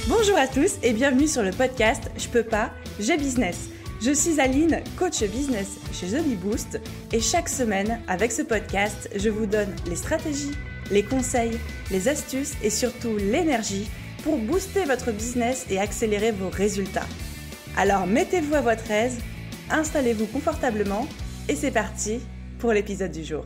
Bonjour à tous et bienvenue sur le podcast Je peux pas, j'ai business. Je suis Aline, coach business chez The Bee Boost et chaque semaine, avec ce podcast, je vous donne les stratégies, les conseils, les astuces et surtout l'énergie pour booster votre business et accélérer vos résultats. Alors mettez-vous à votre aise, installez-vous confortablement et c'est parti pour l'épisode du jour.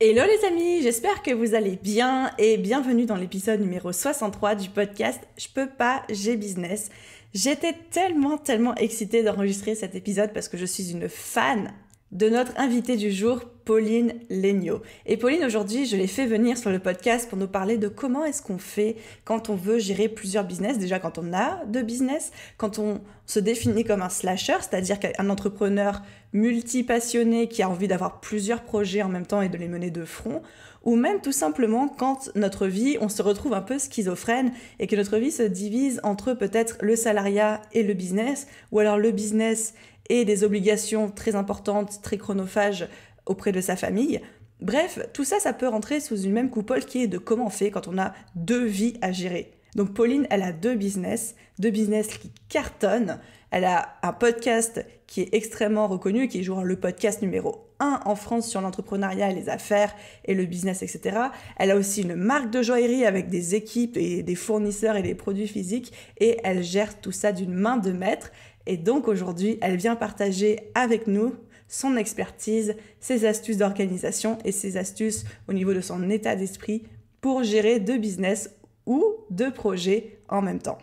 Hello les amis, j'espère que vous allez bien et bienvenue dans l'épisode numéro 63 du podcast Je peux pas, j'ai business. J'étais tellement excitée d'enregistrer cet épisode parce que je suis une fan de notre invitée du jour, Pauline Léniaud. Et Pauline, aujourd'hui, je l'ai fait venir sur le podcast pour nous parler de comment est-ce qu'on fait quand on veut gérer plusieurs business. Déjà, quand on a deux business, quand on se définit comme un slasher, c'est-à-dire qu'un entrepreneur multi-passionné qui a envie d'avoir plusieurs projets en même temps et de les mener de front, ou même tout simplement quand notre vie, on se retrouve un peu schizophrène et que notre vie se divise entre peut-être le salariat et le business, ou alors le business et des obligations très importantes, très chronophages auprès de sa famille. Bref, tout ça, ça peut rentrer sous une même coupole qui est de comment on fait quand on a deux vies à gérer. Donc Pauline, elle a deux business qui cartonnent. Elle a un podcast qui est extrêmement reconnu, qui est genre le podcast numéro 1 en France sur l'entrepreneuriat et les affaires et le business, etc. Elle a aussi une marque de joaillerie avec des équipes et des fournisseurs et des produits physiques et elle gère tout ça d'une main de maître. Et donc aujourd'hui, elle vient partager avec nous son expertise, ses astuces d'organisation et ses astuces au niveau de son état d'esprit pour gérer deux business ou deux projets en même temps.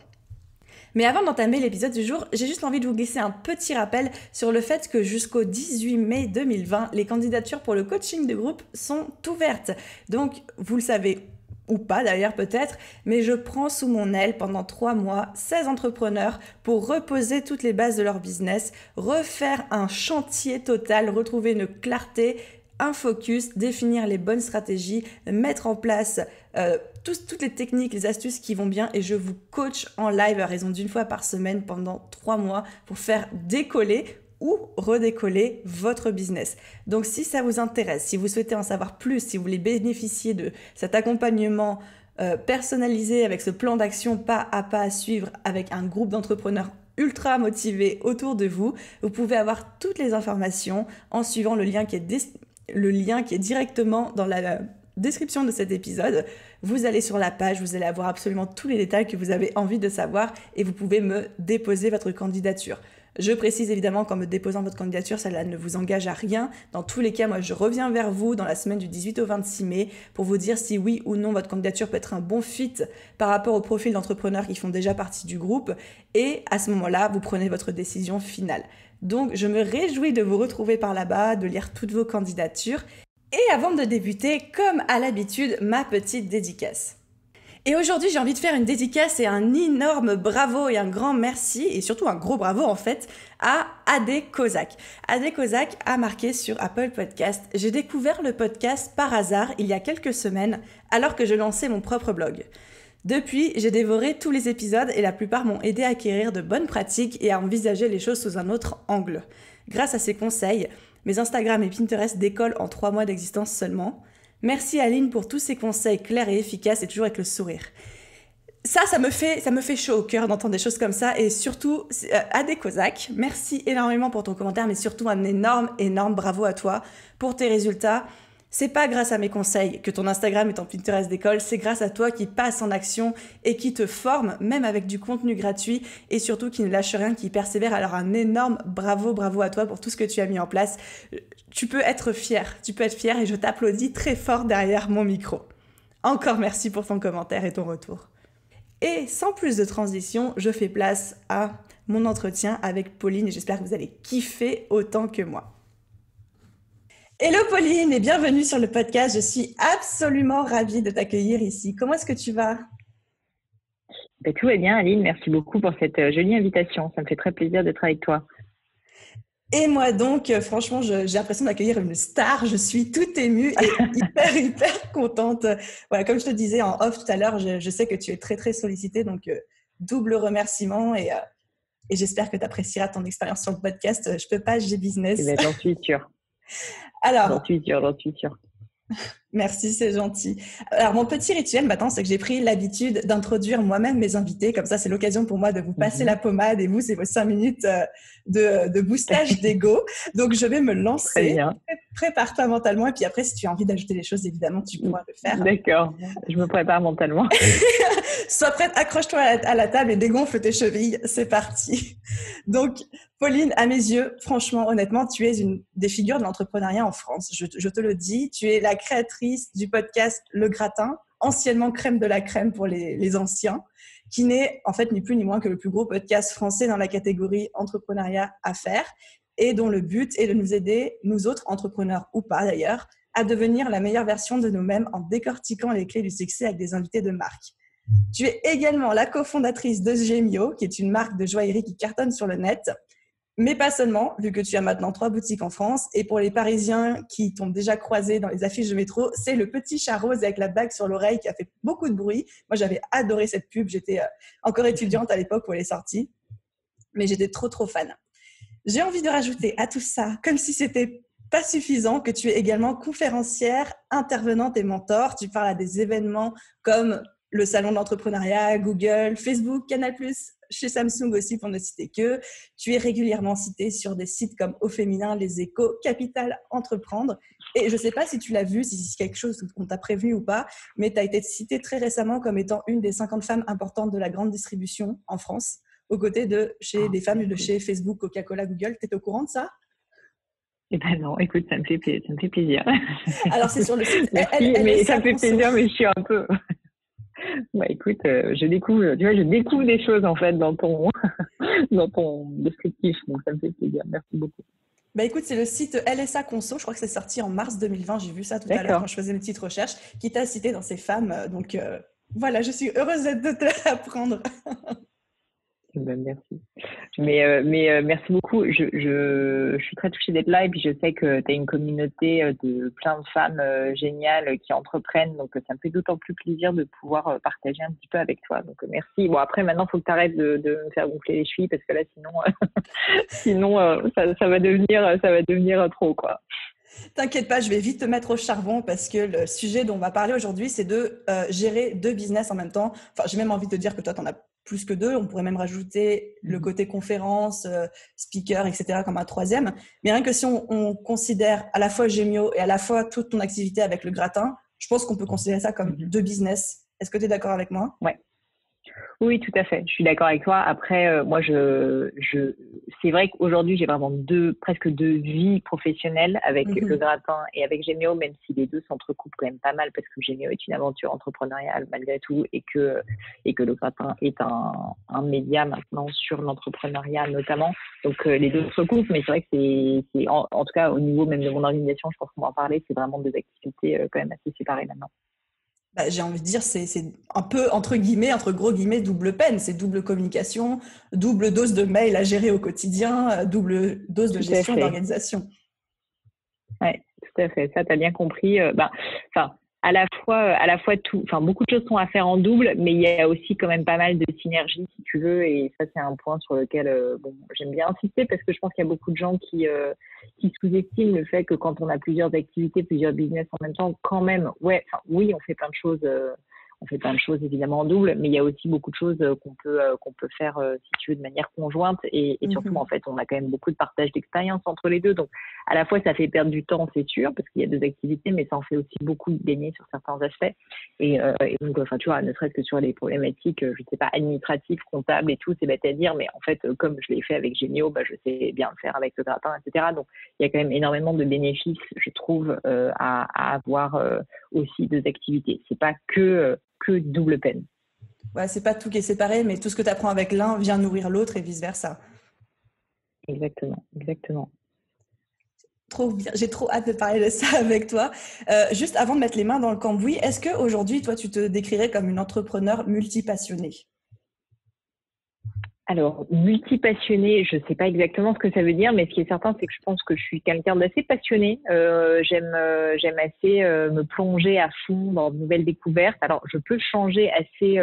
Mais avant d'entamer l'épisode du jour, j'ai juste envie de vous glisser un petit rappel sur le fait que jusqu'au 18 mai 2020, les candidatures pour le coaching de groupe sont ouvertes. Donc, vous le savez ou pas d'ailleurs peut-être, mais je prends sous mon aile pendant 3 mois 16 entrepreneurs pour reposer toutes les bases de leur business, refaire un chantier total, retrouver une clarté, un focus, définir les bonnes stratégies, mettre en place toutes les techniques, les astuces qui vont bien et je vous coach en live à raison d'une fois par semaine pendant 3 mois pour faire décoller ou redécoller votre business. Donc si ça vous intéresse, si vous souhaitez en savoir plus, si vous voulez bénéficier de cet accompagnement personnalisé avec ce plan d'action pas à pas à suivre avec un groupe d'entrepreneurs ultra motivés autour de vous, vous pouvez avoir toutes les informations en suivant le lien qui est directement dans la description de cet épisode. Vous allez sur la page, vous allez avoir absolument tous les détails que vous avez envie de savoir et vous pouvez me déposer votre candidature. Je précise évidemment qu'en me déposant votre candidature, cela ne vous engage à rien. Dans tous les cas, moi, je reviens vers vous dans la semaine du 18 au 26 mai pour vous dire si oui ou non votre candidature peut être un bon fit par rapport au profil d'entrepreneurs qui font déjà partie du groupe. Et à ce moment-là, vous prenez votre décision finale. Donc, je me réjouis de vous retrouver par là-bas, de lire toutes vos candidatures. Et avant de débuter, comme à l'habitude, ma petite dédicace. Et aujourd'hui, j'ai envie de faire une dédicace et un énorme bravo et un grand merci, et surtout un gros bravo en fait, à Adé Kozak. Adé Kozak a marqué sur Apple Podcast. J'ai découvert le podcast par hasard il y a quelques semaines, alors que je lançais mon propre blog. Depuis, j'ai dévoré tous les épisodes et la plupart m'ont aidé à acquérir de bonnes pratiques et à envisager les choses sous un autre angle. Grâce à ces conseils, mes Instagram et Pinterest décollent en 3 mois d'existence seulement. Merci Aline pour tous ces conseils clairs et efficaces et toujours avec le sourire. Ça me fait chaud au cœur d'entendre des choses comme ça et surtout, Adé Kozak, merci énormément pour ton commentaire, mais surtout un énorme bravo à toi pour tes résultats. C'est pas grâce à mes conseils que ton Instagram et ton Pinterest décollent, c'est grâce à toi qui passe en action et qui te forme, même avec du contenu gratuit et surtout qui ne lâche rien, qui persévère. Alors un énorme bravo à toi pour tout ce que tu as mis en place. Tu peux être fier et je t'applaudis très fort derrière mon micro. Encore merci pour ton commentaire et ton retour. Et sans plus de transition, je fais place à mon entretien avec Pauline et j'espère que vous allez kiffer autant que moi. Hello Pauline et bienvenue sur le podcast. Je suis absolument ravie de t'accueillir ici. Comment est-ce que tu vas ? Tout va bien Aline, merci beaucoup pour cette jolie invitation. Ça me fait très plaisir d'être avec toi. Et moi donc, franchement, j'ai l'impression d'accueillir une star. Je suis toute émue et hyper contente. Voilà, comme je te disais en off tout à l'heure, je sais que tu es très sollicitée, donc double remerciement et j'espère que tu apprécieras ton expérience sur le podcast. Je peux pas, j'ai business. J'en suis sûre. Alors, j'en suis sûre. Merci, c'est gentil. Alors, mon petit rituel maintenant, c'est que j'ai pris l'habitude d'introduire moi-même mes invités. Comme ça, c'est l'occasion pour moi de vous passer la pommade et vous, c'est vos 5 minutes de boostage d'ego. Donc, je vais me Très lancer. bien. Prépare-toi mentalement. Et puis après, si tu as envie d'ajouter des choses, évidemment, tu pourras le faire. D'accord, je me prépare mentalement. Sois prête, accroche-toi à la table et dégonfle tes chevilles. C'est parti. Donc, Pauline, à mes yeux, franchement, honnêtement, tu es une des figures de l'entrepreneuriat en France. Je te le dis, tu es la créatrice du podcast Le Gratin, anciennement Crème de la Crème pour les anciens, qui n'est en fait ni plus ni moins que le plus gros podcast français dans la catégorie entrepreneuriat à faire et dont le but est de nous aider, nous autres entrepreneurs ou pas d'ailleurs, à devenir la meilleure version de nous-mêmes en décortiquant les clés du succès avec des invités de marque. Tu es également la cofondatrice de Gemio, qui est une marque de joaillerie qui cartonne sur le net, mais pas seulement, vu que tu as maintenant 3 boutiques en France. Et pour les Parisiens qui t'ont déjà croisé dans les affiches de métro, c'est le petit chat rose avec la bague sur l'oreille qui a fait beaucoup de bruit. Moi, j'avais adoré cette pub. J'étais encore étudiante à l'époque où elle est sortie, mais j'étais trop fan. J'ai envie de rajouter à tout ça, comme si c'était pas suffisant, que tu es également conférencière, intervenante et mentor. Tu parles à des événements comme le salon de l'entrepreneuriat, Google, Facebook, Canal+, chez Samsung aussi pour ne citer que. Tu es régulièrement citée sur des sites comme Au Féminin, Les Échos, Capital, Entreprendre. Et je ne sais pas si tu l'as vu, si c'est quelque chose qu'on t'a prévenu ou pas, mais tu as été citée très récemment comme étant une des 50 femmes importantes de la grande distribution en France, aux côtés de des femmes de chez Facebook, Coca-Cola, Google. Tu es au courant de ça? Eh ben non, écoute, ça me fait plaisir. Alors, c'est sur le site. Merci, mais ça me fait plaisir, mais je suis un peu... Bah écoute, je découvre des choses en fait dans ton descriptif, donc ça me fait plaisir. Merci beaucoup. Bah écoute, c'est le site LSA Conso, je crois que c'est sorti en mars 2020, j'ai vu ça tout à l'heure quand je faisais mes petites recherches, qui t'a cité dans ces femmes. Donc voilà, je suis heureuse de te l'apprendre. Ben, merci. Mais merci beaucoup. Je suis très touchée d'être là et puis je sais que tu as une communauté de plein de femmes géniales qui entreprennent. Donc, ça me fait d'autant plus plaisir de pouvoir partager un petit peu avec toi. Donc, merci. Bon, après, maintenant, il faut que tu arrêtes de me faire gonfler les chevilles parce que là, sinon ça va devenir trop, quoi. T'inquiète pas, je vais vite te mettre au charbon parce que le sujet dont on va parler aujourd'hui, c'est de gérer 2 business en même temps. Enfin, j'ai même envie de te dire que toi, tu en as plus que 2. On pourrait même rajouter le côté conférence, speaker, etc. comme un 3e. Mais rien que si on considère à la fois Gemio et à la fois toute ton activité avec le gratin, je pense qu'on peut considérer ça comme 2 business. Est-ce que tu es d'accord avec moi? Ouais. Oui, tout à fait. Je suis d'accord avec toi. Après, moi, c'est vrai qu'aujourd'hui, j'ai vraiment presque 2 vies professionnelles avec le gratin et avec Gemio, même si les deux s'entrecoupent quand même pas mal parce que Gemio est une aventure entrepreneuriale malgré tout et que le gratin est un média maintenant sur l'entrepreneuriat notamment. Donc, les deux se recoupent, mais c'est vrai que c'est en tout cas, au niveau même de mon organisation, je pense qu'on va en parler, c'est vraiment 2 activités quand même assez séparées maintenant. Bah, j'ai envie de dire, c'est un peu, entre gros guillemets, double peine. C'est double communication, double dose de mails à gérer au quotidien, double dose de gestion et d'organisation. Oui, tout à fait. Ça, tu as bien compris. À la fois beaucoup de choses sont à faire en double, mais il y a aussi quand même pas mal de synergie, si tu veux. Et ça, c'est un point sur lequel j'aime bien insister parce que je pense qu'il y a beaucoup de gens qui sous-estiment le fait que quand on a plusieurs activités, plusieurs business en même temps, quand même, oui, on fait plein de choses. On fait plein de choses évidemment en double, mais il y a aussi beaucoup de choses qu'on peut faire, si tu veux, de manière conjointe. Et surtout, en fait, on a quand même beaucoup de partage d'expérience entre les deux. Donc, à la fois, ça fait perdre du temps, c'est sûr, parce qu'il y a 2 activités, mais ça en fait aussi beaucoup gagner sur certains aspects. Et donc, tu vois, ne serait-ce que sur les problématiques, je sais pas, administratives, comptables et tout, c'est bête à dire, mais en fait, comme je l'ai fait avec Gemio, je sais bien le faire avec le gratin, etc. Donc, il y a quand même énormément de bénéfices, je trouve, à avoir aussi 2 activités. C'est pas que double peine. Ouais, c'est pas tout qui est séparé, mais tout ce que tu apprends avec l'un vient nourrir l'autre et vice-versa. Exactement. Trop bien, j'ai trop hâte de parler de ça avec toi. Juste avant de mettre les mains dans le cambouis, est-ce qu'aujourd'hui, toi, tu te décrirais comme une entrepreneur multipassionnée? Alors, multipassionnée, je ne sais pas exactement ce que ça veut dire, mais ce qui est certain, c'est que je pense que je suis quelqu'un d'assez passionné. J'aime assez me plonger à fond dans de nouvelles découvertes. Alors, je peux changer assez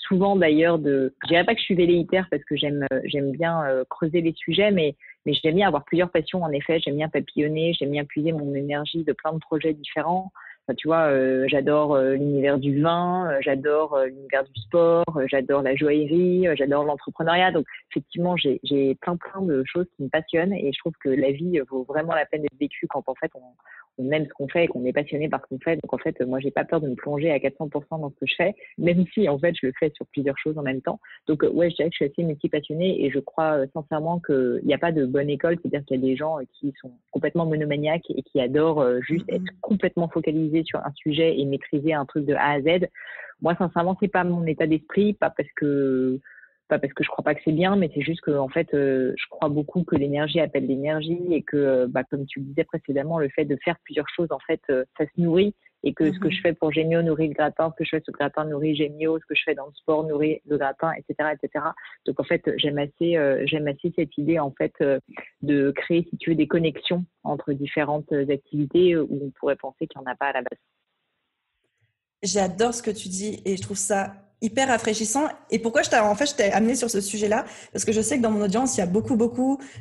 souvent d'ailleurs je dirais pas que je suis velléitaire parce que j'aime bien creuser les sujets, mais j'aime bien avoir plusieurs passions. En effet, j'aime bien papillonner, j'aime bien puiser mon énergie de plein de projets différents. Enfin, tu vois, j'adore l'univers du vin, j'adore l'univers du sport, j'adore la joaillerie, j'adore l'entrepreneuriat. Donc, effectivement, j'ai plein de choses qui me passionnent et je trouve que la vie vaut vraiment la peine d'être vécue quand en fait on aime ce qu'on fait et qu'on est passionné par ce qu'on fait. Donc, en fait, moi, j'ai pas peur de me plonger à 400% dans ce que je fais, même si, en fait, je le fais sur plusieurs choses en même temps. Donc, ouais, je dirais que je suis assez multipassionnée et je crois sincèrement qu'il n'y a pas de bonne école. C'est-à-dire qu'il y a des gens qui sont complètement monomaniaques et qui adorent juste être complètement focalisés sur un sujet et maîtriser un truc de A à Z. Moi, sincèrement, c'est pas mon état d'esprit, pas parce que je crois pas que c'est bien, mais c'est juste que en fait, je crois beaucoup que l'énergie appelle l'énergie et que, comme tu le disais précédemment, le fait de faire plusieurs choses, en fait, ça se nourrit et que ce que je fais pour Gemio nourrit le gratin, ce que je fais sur le gratin nourrit Gemio, ce que je fais dans le sport nourrit le gratin, etc., etc. Donc en fait, j'aime assez cette idée en fait de créer, si tu veux, des connexions entre différentes activités où on pourrait penser qu'il n'y en a pas à la base. J'adore ce que tu dis et je trouve ça hyper rafraîchissant. Et pourquoi je t'ai amené sur ce sujet-là? Parce que je sais que dans mon audience, il y a beaucoup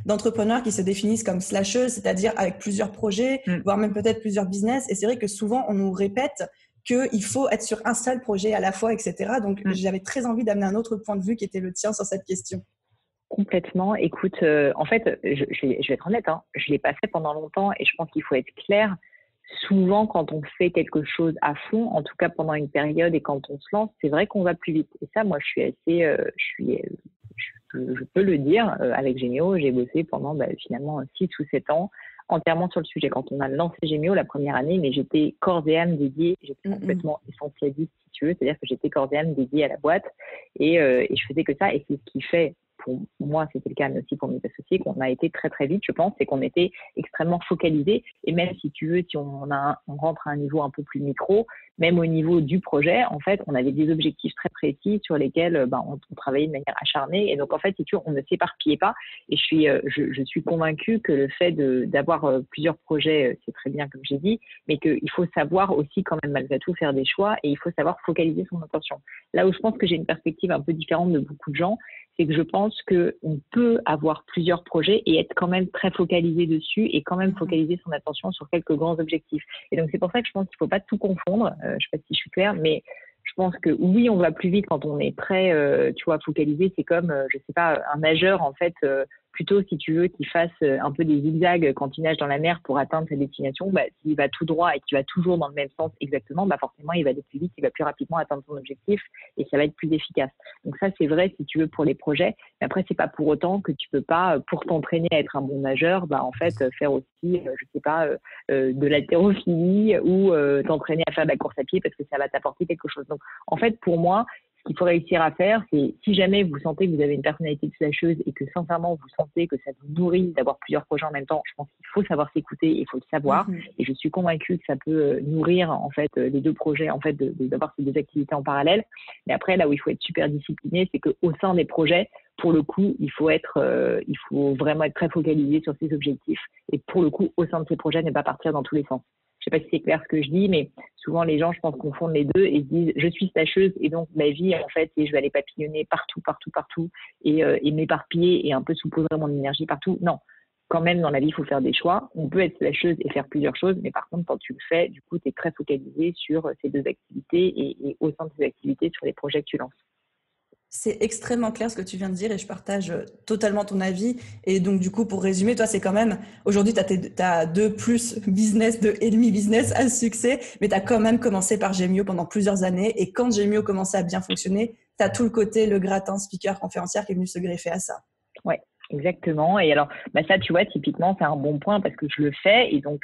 d'entrepreneurs qui se définissent comme slasheuses, c'est-à-dire avec plusieurs projets, voire même peut-être plusieurs business. Et c'est vrai que souvent, on nous répète qu'il faut être sur un seul projet à la fois, etc. Donc, j'avais très envie d'amener un autre point de vue qui était le tien sur cette question. Complètement. Écoute, en fait, je vais être honnête, hein, je l'ai pas fait pendant longtemps et je pense qu'il faut être clair. Souvent, quand on fait quelque chose à fond, en tout cas pendant une période et quand on se lance, c'est vrai qu'on va plus vite. Et ça, moi, je suis assez, je peux le dire, avec Gemio, j'ai bossé pendant finalement 6 ou 7 ans entièrement sur le sujet. Quand on a lancé Gemio la première année, mais j'étais corps et âme dédiée, j'étais complètement essentialiste, si tu veux, c'est-à-dire que j'étais corps et âme dédiée à la boîte et je faisais que ça. Et c'est ce qui fait, pour moi, c'était le cas, mais aussi pour mes associés, qu'on a été très vite, je pense, et qu'on était extrêmement focalisés. Et même si tu veux, si on rentre à un niveau un peu plus micro, même au niveau du projet, en fait, on avait des objectifs très précis sur lesquels on travaillait de manière acharnée. Et donc, en fait, si tu veux, on ne s'éparpillait pas. Et je suis convaincue que le fait d'avoir plusieurs projets, c'est très bien, comme j'ai dit, mais qu'il faut savoir aussi quand même, malgré tout, faire des choix et il faut savoir focaliser son attention. Là où je pense que j'ai une perspective un peu différente de beaucoup de gens, c'est que je pense qu'on peut avoir plusieurs projets et être quand même très focalisé dessus et quand même focaliser son attention sur quelques grands objectifs. Et donc, c'est pour ça que je pense qu'il ne faut pas tout confondre. Je ne sais pas si je suis claire, mais je pense que oui, on va plus vite quand on est très, focalisé. C'est comme, je sais pas, un nageur, en fait, plutôt, si tu veux, qu'il fasse un peu des zigzags quand il nage dans la mer pour atteindre sa destination, s'il va tout droit et qu'il va toujours dans le même sens exactement, forcément, il va aller plus vite, il va plus rapidement atteindre son objectif et ça va être plus efficace. Donc ça, c'est vrai, si tu veux, pour les projets. Mais après, c'est pas pour autant que tu peux pas, pour t'entraîner à être un bon nageur, en fait, faire aussi, je sais pas, de l'haltérophilie ou t'entraîner à faire de la course à pied parce que ça va t'apporter quelque chose. Donc, en fait, pour moi, ce qu'il faut réussir à faire, c'est si jamais vous sentez que vous avez une personnalité de slasheuse et que sincèrement vous sentez que ça vous nourrit d'avoir plusieurs projets en même temps, je pense qu'il faut savoir s'écouter et il faut le savoir. Et je suis convaincue que ça peut nourrir en fait les deux projets, en fait, d'avoir ces deux activités en parallèle. Mais après, là où il faut être super discipliné, c'est qu'au sein des projets, pour le coup, il faut vraiment être très focalisé sur ses objectifs. Et pour le coup, au sein de ces projets, ne pas partir dans tous les sens. Je sais pas si c'est clair ce que je dis, mais souvent les gens, je pense, confondent les deux et se disent je suis stacheuse et donc ma vie, en fait, et je vais aller papillonner partout et m'éparpiller et un peu souposer mon énergie partout. Non, quand même, dans la vie, il faut faire des choix. On peut être slasheuse et faire plusieurs choses, mais par contre, quand tu le fais, du coup, tu es très focalisé sur ces deux activités et au sein de ces activités, sur les projets que tu lances. C'est extrêmement clair ce que tu viens de dire et je partage totalement ton avis. Et donc, du coup, pour résumer, toi, c'est quand même, aujourd'hui, tu as 2+ business, 2,5 business à succès, mais tu as quand même commencé par Gemio pendant plusieurs années. Et quand Gemio commençait à bien fonctionner, tu as tout le côté, le gratin, speaker, conférencière qui est venu se greffer à ça. Ouais, exactement. Et alors, ça, tu vois, typiquement, c'est un bon point parce que je le fais et donc,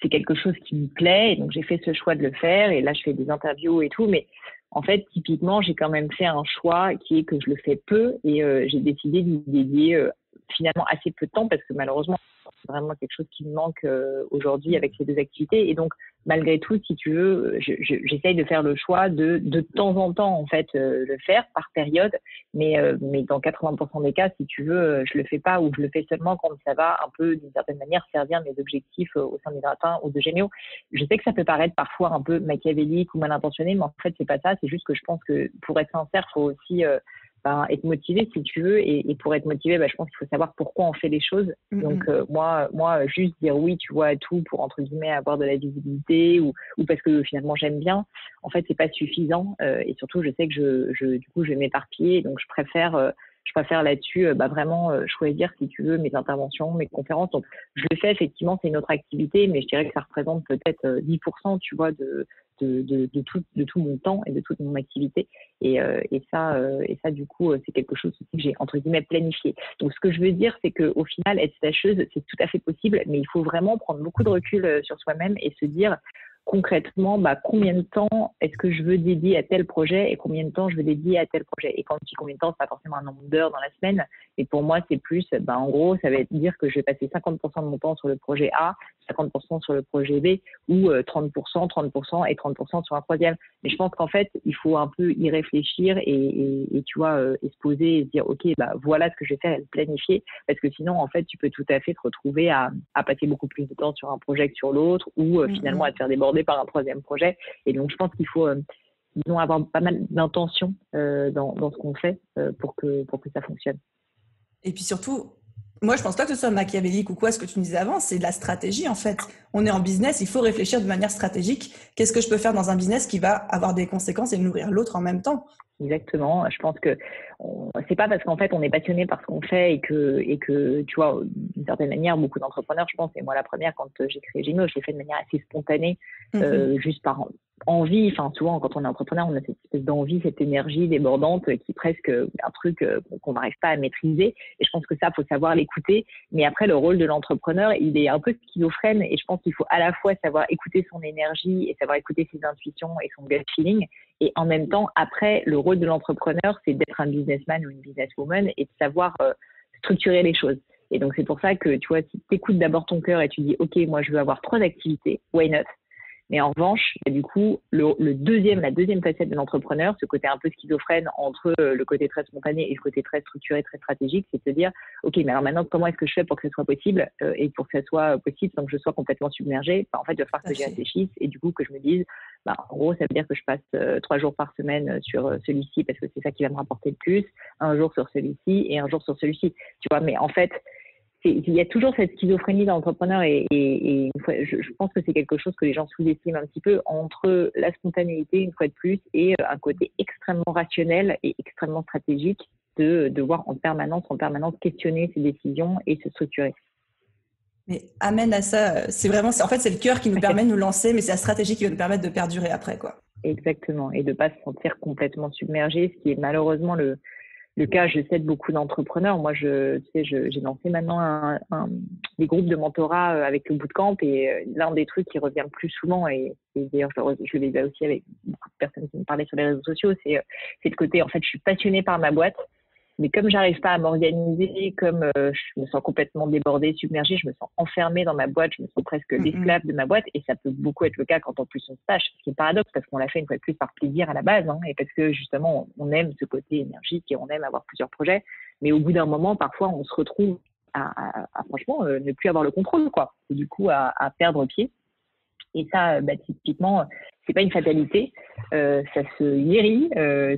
c'est quelque chose qui me plaît. Et donc, j'ai fait ce choix de le faire et là, je fais des interviews et tout, mais en fait, typiquement, j'ai quand même fait un choix qui est que je le fais peu et j'ai décidé d'y dédier finalement assez peu de temps parce que malheureusement, c'est vraiment quelque chose qui me manque aujourd'hui avec ces deux activités. Et donc, malgré tout, si tu veux, j'essaye de faire le choix de temps en temps, en fait, le faire par période. Mais dans 80% des cas, si tu veux, je le fais pas ou je le fais seulement quand ça va un peu, d'une certaine manière, servir mes objectifs au sein des gratins ou de Gemio. Je sais que ça peut paraître parfois un peu machiavélique ou mal intentionné, mais en fait, c'est pas ça. C'est juste que je pense que pour être sincère, faut être motivé si tu veux. Et pour être motivé, je pense qu'il faut savoir pourquoi on fait les choses. Donc moi, juste dire oui, tu vois, à tout pour entre guillemets avoir de la visibilité ou parce que finalement j'aime bien, en fait, c'est pas suffisant. Et surtout, je sais que du coup, je vais m'éparpiller. Donc je préfère là-dessus vraiment choisir, si tu veux, mes interventions, mes conférences. Donc, je le fais effectivement, c'est une autre activité, mais je dirais que ça représente peut-être 10%, tu vois, de tout mon temps et de toute mon activité. Et ça, du coup, c'est quelque chose aussi que j'ai, entre guillemets, planifié. Donc, ce que je veux dire, c'est qu'au final, être stacheuse, c'est tout à fait possible, mais il faut vraiment prendre beaucoup de recul sur soi-même et se dire, concrètement, combien de temps est-ce que je veux dédier à tel projet et combien de temps je veux dédier à tel projet. Et quand je dis combien de temps, c'est pas forcément un nombre d'heures dans la semaine, mais pour moi, c'est plus, en gros, ça va être dire que je vais passer 50% de mon temps sur le projet A, 50% sur le projet B ou 30% et 30% sur un troisième. Mais je pense qu'en fait, il faut un peu y réfléchir et tu vois, et se poser et se dire, OK, voilà ce que je vais faire et le planifier. Parce que sinon, en fait, tu peux tout à fait te retrouver à passer beaucoup plus de temps sur un projet que sur l'autre ou finalement à te faire déborder par un troisième projet. Et donc, je pense qu'il faut disons, avoir pas mal d'intention dans ce qu'on fait pour que ça fonctionne. Et puis surtout, moi, je pense pas que ce soit machiavélique ou quoi, ce que tu me disais avant, c'est de la stratégie, en fait. On est en business, il faut réfléchir de manière stratégique. Qu'est-ce que je peux faire dans un business qui va avoir des conséquences et nourrir l'autre en même temps? Exactement. Je pense que c'est pas parce qu'en fait on est passionné par ce qu'on fait et que tu vois, d'une certaine manière, beaucoup d'entrepreneurs, je pense, et moi la première, quand j'ai créé Gino, je l'ai fait de manière assez spontanée, juste par envie. Enfin, souvent quand on est entrepreneur, on a cette espèce d'envie, cette énergie débordante qui est presque un truc qu'on n'arrive pas à maîtriser. Et je pense que ça, faut savoir l'écouter. Mais après, le rôle de l'entrepreneur, il est un peu schizophrène. Et je pense qu'il faut à la fois savoir écouter son énergie et savoir écouter ses intuitions et son gut feeling. Et en même temps, après, le rôle de l'entrepreneur, c'est d'être un businessman ou une businesswoman et de savoir structurer les choses. Et donc, c'est pour ça que, tu vois, si tu écoutes d'abord ton cœur et tu dis, OK, moi, je veux avoir 3 activités, why not? Mais en revanche, du coup, la deuxième facette de l'entrepreneur, ce côté un peu schizophrène entre le côté très spontané et le côté très structuré, très stratégique, c'est de se dire, OK, mais alors maintenant, comment est-ce que je fais pour que ce soit possible et pour que ce soit possible sans que je sois complètement submergée? En fait, il va falloir que j'y réfléchisse et du coup, que je me dise, en gros, ça veut dire que je passe 3 jours par semaine sur celui-ci parce que c'est ça qui va me rapporter le plus, un jour sur celui-ci et un jour sur celui-ci. Tu vois, mais en fait, il y a toujours cette schizophrénie d'entrepreneur et une fois, je pense que c'est quelque chose que les gens sous-estiment un petit peu entre la spontanéité, une fois de plus, et un côté extrêmement rationnel et extrêmement stratégique de devoir en permanence questionner ses décisions et se structurer. Mais amène à ça, c'est le cœur qui nous permet de nous lancer, mais c'est la stratégie qui va nous permettre de perdurer après, quoi. Exactement, et de pas se sentir complètement submergé, ce qui est malheureusement le cas, je sais, de beaucoup d'entrepreneurs. Moi, j'ai lancé maintenant des groupes de mentorat avec le bootcamp et l'un des trucs qui revient le plus souvent, et d'ailleurs, je l'ai vu aussi avec beaucoup de personnes qui me parlaient sur les réseaux sociaux, c'est le côté, en fait, je suis passionnée par ma boîte, mais comme j'arrive pas à m'organiser, comme je me sens complètement débordée, submergée, je me sens enfermée dans ma boîte, je me sens presque l'esclave de ma boîte, et ça peut beaucoup être le cas quand en plus on stage, ce qui est paradoxe parce qu'on l'a fait une fois de plus par plaisir à la base, et parce que justement on aime ce côté énergique et on aime avoir plusieurs projets, mais au bout d'un moment, parfois on se retrouve à franchement ne plus avoir le contrôle, quoi, et du coup à perdre pied. Et ça, typiquement, c'est pas une fatalité. Ça se guérit,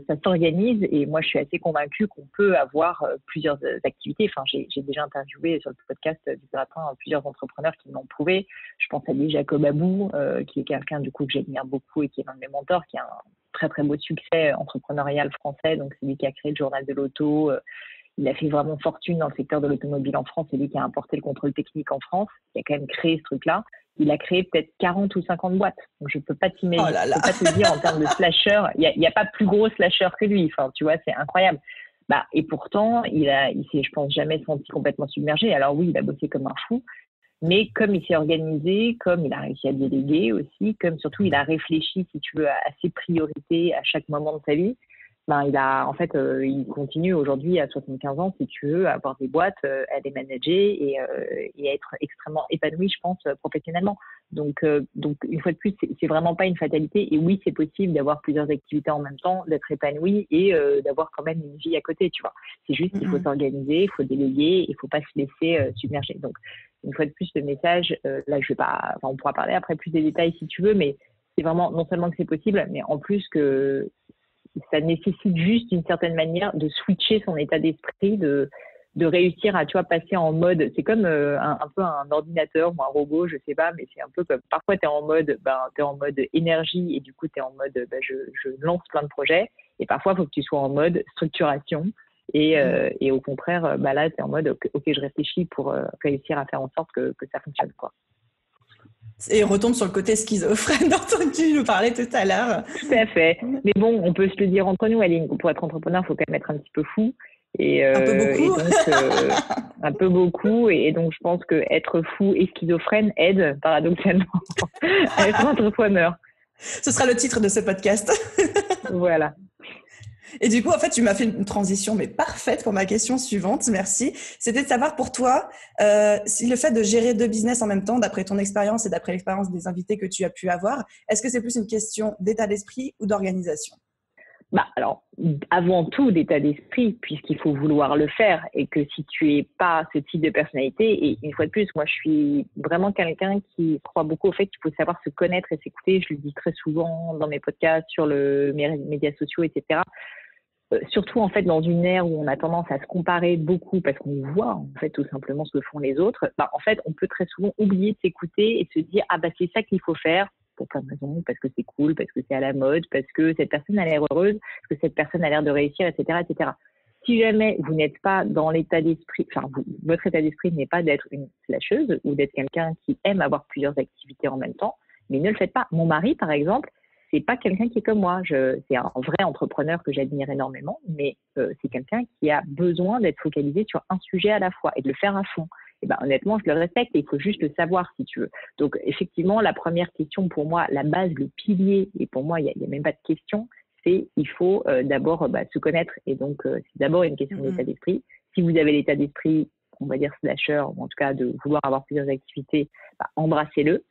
ça s'organise. Et moi, je suis assez convaincue qu'on peut avoir plusieurs activités. Enfin, j'ai déjà interviewé sur le podcast du Gratin plusieurs entrepreneurs qui m'ont prouvé. Je pense à Jacob Abou, qui est quelqu'un du coup que j'admire beaucoup et qui est l'un de mes mentors, qui a un très très beau succès entrepreneurial français. Donc, c'est lui qui a créé le journal de l'auto. Il a fait vraiment fortune dans le secteur de l'automobile en France. C'est lui qui a importé le contrôle technique en France, qui a quand même créé ce truc-là. Il a créé peut-être 40 ou 50 boîtes. Donc, je peux pas t'imaginer, je peux pas te dire en termes de slasher, il y a pas plus gros slasher que lui. Enfin, tu vois, c'est incroyable. Et pourtant, il s'est, je pense, jamais senti complètement submergé. Alors oui, il a bossé comme un fou. Mais comme il s'est organisé, comme il a réussi à déléguer aussi, comme surtout il a réfléchi, si tu veux, à ses priorités à chaque moment de sa vie, il continue aujourd'hui à 75 ans, si tu veux, à avoir des boîtes, à les manager et à être extrêmement épanoui, je pense, professionnellement. Donc, une fois de plus, c'est vraiment pas une fatalité. Et oui, c'est possible d'avoir plusieurs activités en même temps, d'être épanoui et d'avoir quand même une vie à côté, tu vois. C'est juste qu'il faut s'organiser, il faut déléguer, il faut pas se laisser submerger. Donc, une fois de plus, le message, là, on pourra parler après plus des détails si tu veux, mais c'est vraiment non seulement que c'est possible, mais en plus que ça nécessite juste d'une certaine manière de switcher son état d'esprit, de réussir à, tu vois, passer en mode, c'est comme un peu un ordinateur ou un robot, je sais pas, mais c'est un peu comme, parfois t'es en mode énergie et du coup t'es en mode, je lance plein de projets, et parfois il faut que tu sois en mode structuration, et au contraire, là t'es en mode, ok, je réfléchis pour réussir à faire en sorte que ça fonctionne, quoi. Et on retombe sur le côté schizophrène dont tu nous parlais tout à l'heure. Tout à fait. Mais bon, on peut se le dire entre nous, Aline. Pour être entrepreneur, il faut quand même être un petit peu fou. Un peu beaucoup. Et donc, un peu beaucoup. Et donc, je pense que être fou et schizophrène aide, paradoxalement, à être entrepreneur. Ce sera le titre de ce podcast. Voilà. Et du coup, en fait, tu m'as fait une transition, mais parfaite pour ma question suivante. Merci. C'était de savoir pour toi, si le fait de gérer 2 business en même temps, d'après ton expérience et d'après l'expérience des invités que tu as pu avoir, est-ce que c'est plus une question d'état d'esprit ou d'organisation? Alors, avant tout, d'état d'esprit, puisqu'il faut vouloir le faire, et que si tu es pas ce type de personnalité, et une fois de plus, moi, je suis vraiment quelqu'un qui croit beaucoup au fait qu'il faut savoir se connaître et s'écouter. Je le dis très souvent dans mes podcasts, sur mes médias sociaux, etc. Surtout, en fait, dans une ère où on a tendance à se comparer beaucoup parce qu'on voit, en fait, tout simplement ce que font les autres, en fait, on peut très souvent oublier de s'écouter et se dire, c'est ça qu'il faut faire, pour plein de raisons, parce que c'est cool, parce que c'est à la mode, parce que cette personne a l'air heureuse, parce que cette personne a l'air de réussir, etc., etc. Si jamais vous n'êtes pas dans l'état d'esprit, votre état d'esprit n'est pas d'être une slasheuse ou d'être quelqu'un qui aime avoir plusieurs activités en même temps, mais ne le faites pas. Mon mari, par exemple, c'est pas quelqu'un qui est comme moi. C'est un vrai entrepreneur que j'admire énormément, mais c'est quelqu'un qui a besoin d'être focalisé sur un sujet à la fois et de le faire à fond. Et honnêtement, je le respecte et il faut juste le savoir si tu veux. Donc, effectivement, la première question pour moi, la base, le pilier, et pour moi, il y a même pas de question, c'est il faut d'abord se connaître. Et donc, c'est d'abord une question d'état d'esprit. Si vous avez l'état d'esprit, on va dire slasher, ou en tout cas de vouloir avoir plusieurs activités, embrassez-le.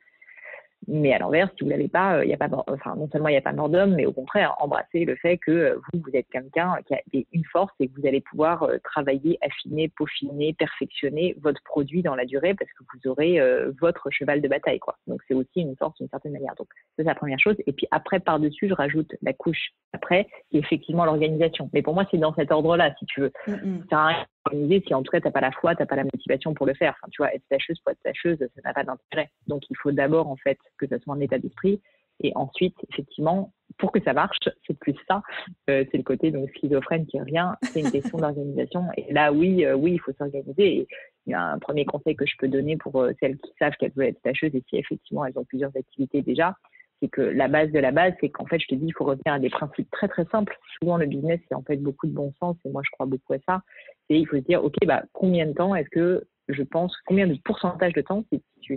Mais à l'envers, si vous l'avez pas, il y a pas, non seulement il n'y a pas mort d'homme, mais au contraire, embrassez le fait que vous êtes quelqu'un qui a une force et que vous allez pouvoir travailler, affiner, peaufiner, perfectionner votre produit dans la durée parce que vous aurez votre cheval de bataille, quoi. Donc, c'est aussi une force d'une certaine manière. Donc, c'est la première chose. Et puis après, par-dessus, je rajoute la couche après, qui est effectivement l'organisation. Mais pour moi, c'est dans cet ordre-là, si tu veux. Ça sert à rien d'organiser si en tout cas, tu n'as pas la foi, tu n'as pas la motivation pour le faire. Enfin, tu vois, être tâcheuse pour être tâcheuse, ça n'a pas d'intérêt. Donc, il faut d'abord, en fait, que ça soit un état d'esprit. Et ensuite, effectivement, pour que ça marche, c'est plus ça. C'est le côté donc schizophrène qui revient. C'est une question d'organisation. Et là, oui, il faut s'organiser. Et il y a un premier conseil que je peux donner pour celles qui savent qu'elles veulent être tâcheuses et si effectivement elles ont plusieurs activités déjà, c'est que la base de la base, c'est qu'en fait, je te dis, il faut revenir à des principes très, très simples. Souvent, le business, c'est en fait beaucoup de bon sens et moi, je crois beaucoup à ça. Et il faut se dire, OK, combien de temps est-ce que je pense, combien de pourcentage de temps, si je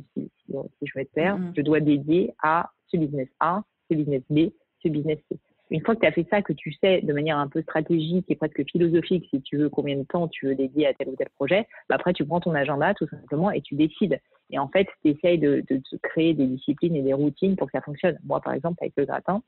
vais te faire, je dois dédier à ce business A, ce business B, ce business C. Une fois que tu as fait ça, que tu sais de manière un peu stratégique et presque philosophique, si tu veux, combien de temps tu veux dédier à tel ou tel projet, après, tu prends ton agenda tout simplement et tu décides. Et en fait, tu essayes de créer des disciplines et des routines pour que ça fonctionne. Moi, par exemple, avec le gratin,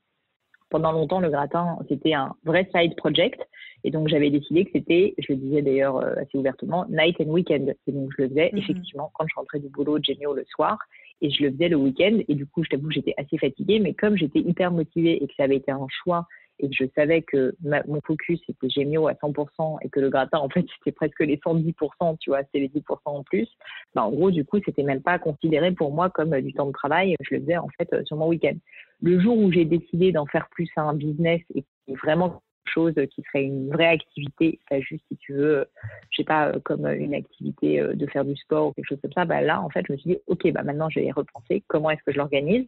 pendant longtemps, le gratin, c'était un vrai side project. Et donc, j'avais décidé que c'était, je le disais d'ailleurs assez ouvertement, night and weekend. Et donc, je le faisais effectivement quand je rentrais du boulot de Gémeo le soir. Et je le faisais le week-end. Et du coup, je t'avoue, j'étais assez fatiguée. Mais comme j'étais hyper motivée et que ça avait été un choix et que je savais que mon focus était Gémeo à 100% et que le gratin, en fait, c'était presque les 110%, tu vois, c'était les 10% en plus. En gros, du coup, c'était même pas considéré pour moi comme du temps de travail. Je le faisais, en fait, sur mon week-end. Le jour où j'ai décidé d'en faire plus un business et vraiment quelque chose qui serait une vraie activité, pas juste, si tu veux, je sais pas, comme une activité de faire du sport ou quelque chose comme ça, là, en fait, je me suis dit, OK, maintenant, je vais repenser comment est-ce que je l'organise.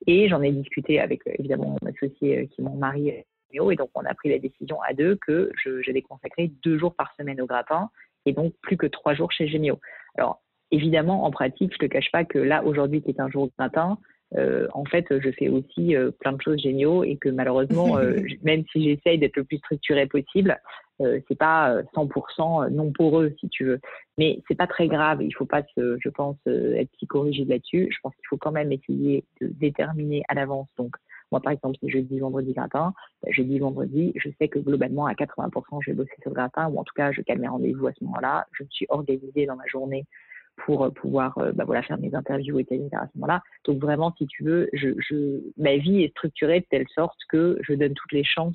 Et j'en ai discuté avec, évidemment, mon associé qui est mon mari, et donc on a pris la décision à deux que j'allais consacrer 2 jours par semaine au gratin et donc plus que 3 jours chez Gémeo. Alors, évidemment, en pratique, je te cache pas que là, aujourd'hui, qui est un jour au gratin, en fait, je fais aussi plein de choses Gémeo et que malheureusement, même si j'essaye d'être le plus structuré possible, c'est pas 100% non poreux, si tu veux. Mais c'est pas très grave. Il faut pas, je pense, être psychorigide là-dessus. Je pense qu'il faut quand même essayer de déterminer à l'avance. Donc, moi, par exemple, si jeudi, vendredi, gratin, jeudi, vendredi, je sais que globalement, à 80%, je vais bosser sur le gratin, ou en tout cas, je cale mes rendez-vous à ce moment-là. Je me suis organisée dans ma journée pour pouvoir faire mes interviews, etc. à ce moment-là. Donc vraiment, si tu veux, ma vie est structurée de telle sorte que je donne toutes les chances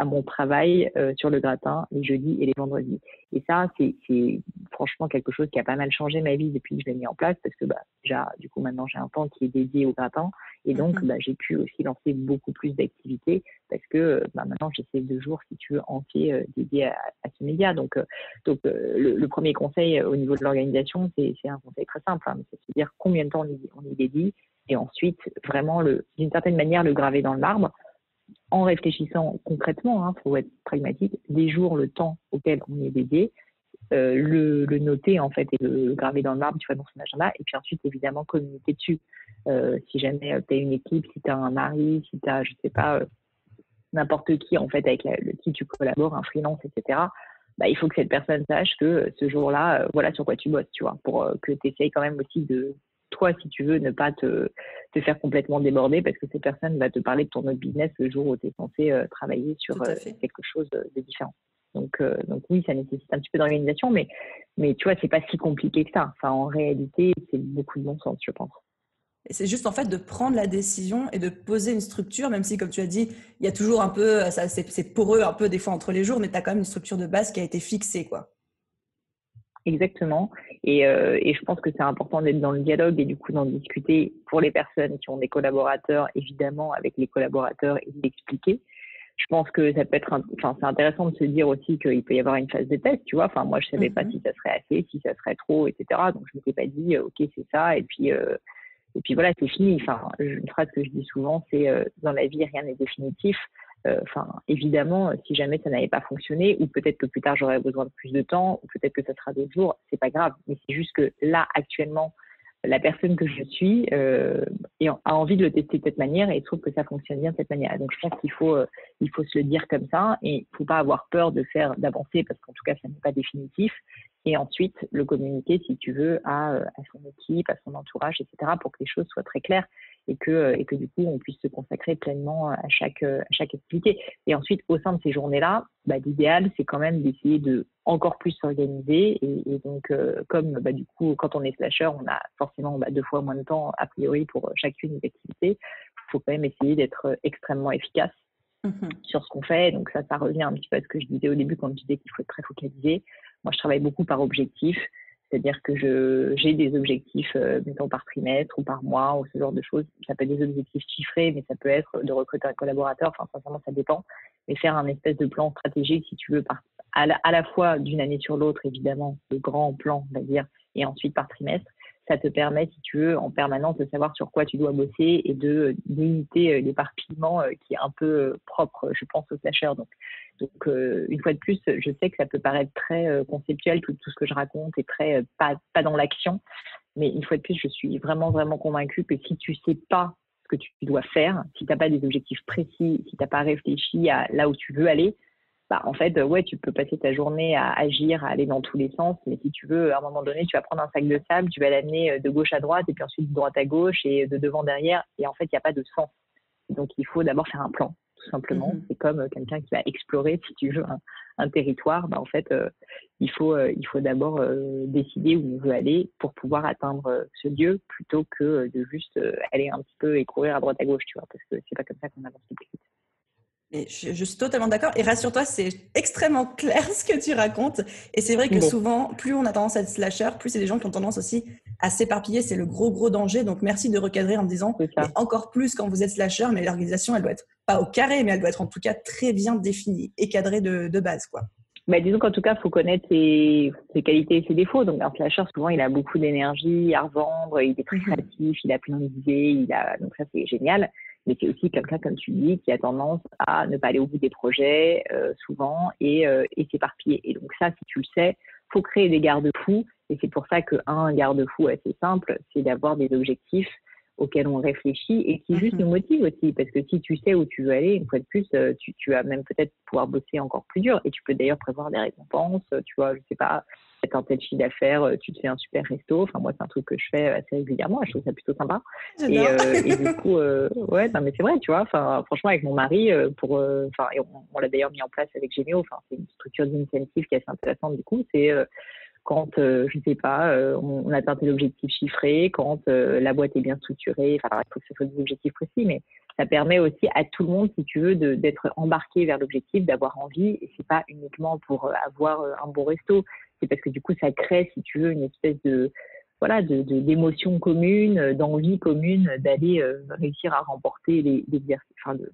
à mon travail sur le gratin les jeudis et les vendredis. Et ça, c'est franchement quelque chose qui a pas mal changé ma vie depuis que je l'ai mis en place parce que déjà, du coup, maintenant, j'ai un temps qui est dédié au gratin et donc, j'ai pu aussi lancer beaucoup plus d'activités parce que maintenant, j'ai ces 2 jours, si tu veux, entiers dédiés à ce média. Donc, le premier conseil au niveau de l'organisation, c'est un conseil très simple, hein, c'est de se dire combien de temps on y dédie et ensuite, vraiment, d'une certaine manière, le graver dans le marbre en réfléchissant concrètement, hein, faut être pragmatique, des jours, le temps auquel on y est dédié, le noter en fait et le graver dans le marbre, tu vois, dans son agenda, et puis ensuite évidemment communiquer dessus. Si jamais tu as une équipe, si tu as un mari, si tu as, je sais pas, n'importe qui en fait avec qui tu collabores, un freelance, etc. Il faut que cette personne sache que ce jour-là, voilà sur quoi tu bosses, tu vois, pour que tu essayes quand même aussi de toi, si tu veux, ne pas te faire complètement déborder parce que cette personne va te parler de ton autre business le jour où tu es censé travailler sur quelque chose de différent. Donc oui, ça nécessite un petit peu d'organisation, mais tu vois, c'est pas si compliqué que ça. Enfin, en réalité, c'est beaucoup de bon sens, je pense. Et c'est juste en fait de prendre la décision et de poser une structure, même si, comme tu as dit, il y a toujours un peu, ça, c'est poreux un peu des fois entre les jours, mais tu as quand même une structure de base qui a été fixée, quoi. Exactement. Et je pense que c'est important d'être dans le dialogue et du coup d'en discuter pour les personnes qui ont des collaborateurs, évidemment, avec les collaborateurs et d'expliquer. Je pense que ça peut être, c'est intéressant de se dire aussi qu'il peut y avoir une phase de test, tu vois. Enfin, moi, je savais pas si ça serait assez, si ça serait trop, etc. Donc, je m'étais pas dit, OK, c'est ça. Et puis voilà, c'est fini. Enfin, une phrase que je dis souvent, c'est dans la vie, rien n'est définitif. Évidemment, si jamais ça n'avait pas fonctionné, ou peut-être que plus tard j'aurais besoin de plus de temps, ou peut-être que ça sera d'autres jours, c'est pas grave. Mais c'est juste que là, actuellement, la personne que je suis a envie de le tester de cette manière et trouve que ça fonctionne bien de cette manière. Donc, je pense qu'il faut se le dire comme ça et il ne faut pas avoir peur d'avancer parce qu'en tout cas, ça n'est pas définitif. Et ensuite, le communiquer, si tu veux, à son équipe, à son entourage, etc., pour que les choses soient très claires et que du coup, on puisse se consacrer pleinement à chaque activité. Et ensuite, au sein de ces journées-là, l'idéal, c'est quand même d'essayer de encore plus s'organiser. Et donc, comme du coup, quand on est slasher, on a forcément 2 fois moins de temps, a priori, pour chacune des activités. Il faut quand même essayer d'être extrêmement efficace sur ce qu'on fait. Donc ça revient un petit peu à ce que je disais au début quand je disais qu'il faut être très focalisé. Moi, je travaille beaucoup par objectif. C'est-à-dire que j'ai des objectifs, mettons par trimestre ou par mois ou ce genre de choses. Ça peut être des objectifs chiffrés, mais ça peut être de recruter un collaborateur. Enfin, sincèrement, ça dépend. Mais faire un espèce de plan stratégique, si tu veux, à la fois d'une année sur l'autre, évidemment, le grand plan, on va dire, et ensuite par trimestre, ça te permet, si tu veux, en permanence de savoir sur quoi tu dois bosser et de limiter l'éparpillement qui est un peu propre, je pense, aux slashers. Donc, une fois de plus, je sais que ça peut paraître très conceptuel, tout ce que je raconte est très pas dans l'action. Mais une fois de plus, je suis vraiment, vraiment convaincue que si tu sais pas ce que tu dois faire, si tu n'as pas des objectifs précis, si tu n'as pas réfléchi à là où tu veux aller, en fait, ouais, tu peux passer ta journée à agir, à aller dans tous les sens, mais si tu veux, à un moment donné, tu vas prendre un sac de sable, tu vas l'amener de gauche à droite, et puis ensuite de droite à gauche, et de devant derrière, et en fait, il n'y a pas de sens. Donc, il faut d'abord faire un plan, tout simplement. C'est comme quelqu'un qui va explorer, si tu veux, un territoire. En fait, il faut d'abord décider où on veut aller pour pouvoir atteindre ce lieu, plutôt que de juste aller un petit peu et courir à droite à gauche, tu vois, parce que c'est pas comme ça qu'on avance le plus vite. Et je suis totalement d'accord. Et rassure-toi, c'est extrêmement clair ce que tu racontes. Et c'est vrai que souvent, plus on a tendance à être slasher, plus c'est des gens qui ont tendance aussi à s'éparpiller. C'est le gros danger. Donc, merci de recadrer en me disant, mais encore plus quand vous êtes slasher, mais l'organisation, elle doit être pas au carré, mais elle doit être en tout cas très bien définie et cadrée de base, quoi. Disons qu'en tout cas, il faut connaître ses qualités et ses défauts. Donc, un slasher, souvent, il a beaucoup d'énergie à revendre, il est très créatif, il a plein d'idées, donc ça, c'est génial. Mais c'est aussi quelqu'un, comme tu dis, qui a tendance à ne pas aller au bout des projets souvent et s'éparpiller. Et donc ça, si tu le sais, faut créer des garde-fous. Et c'est pour ça qu'un garde-fou assez simple, c'est d'avoir des objectifs auxquels on réfléchit et qui juste nous motivent aussi. Parce que si tu sais où tu veux aller, une fois de plus, tu vas même peut-être pouvoir bosser encore plus dur. Et tu peux d'ailleurs prévoir des récompenses. Tu vois, je sais pas, être un tel chiffre d'affaires, tu te fais un super resto. Enfin, moi, c'est un truc que je fais assez régulièrement. Je trouve ça plutôt sympa. Et du coup, ouais, non, mais c'est vrai, tu vois. Enfin, franchement, avec mon mari, on l'a d'ailleurs mis en place avec Gémeo. Enfin, c'est une structure d'initiative qui est assez intéressante. Du coup, c'est quand, je sais pas, on atteint tes objectifs chiffrés, quand la boîte est bien structurée. Enfin, il faut que ce soit des objectifs précis, mais ça permet aussi à tout le monde, si tu veux, d'être embarqué vers l'objectif, d'avoir envie. Et c'est pas uniquement pour avoir un bon resto. C'est parce que du coup, ça crée, si tu veux, une espèce d'émotion commune, d'envie commune d'aller réussir à remporter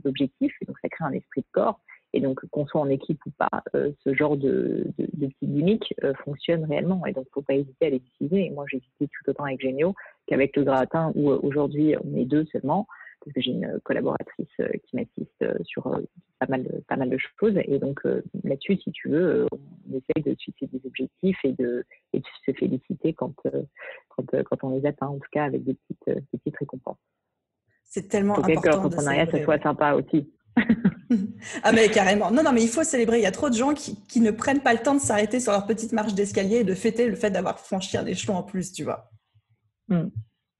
l'objectif. Et donc, ça crée un esprit de corps. Et donc, qu'on soit en équipe ou pas, ce genre de petites gimmicks fonctionne réellement. Et donc, il ne faut pas hésiter à les utiliser. Et moi, j'ai hésité tout autant avec Gémeo qu'avec le gratin, où aujourd'hui, on est 2 seulement, parce que j'ai une collaboratrice qui m'assiste sur pas mal de choses. Et donc, là-dessus, si tu veux, on essaye de se fixer des objectifs et de se féliciter quand on les atteint, en tout cas avec des petites récompenses. C'est tellement important. Il faut que l'entrepreneuriat, ça soit sympa aussi. Ah mais carrément. Non, mais il faut célébrer. Il y a trop de gens qui ne prennent pas le temps de s'arrêter sur leur petite marche d'escalier et de fêter le fait d'avoir franchi un échelon en plus, tu vois.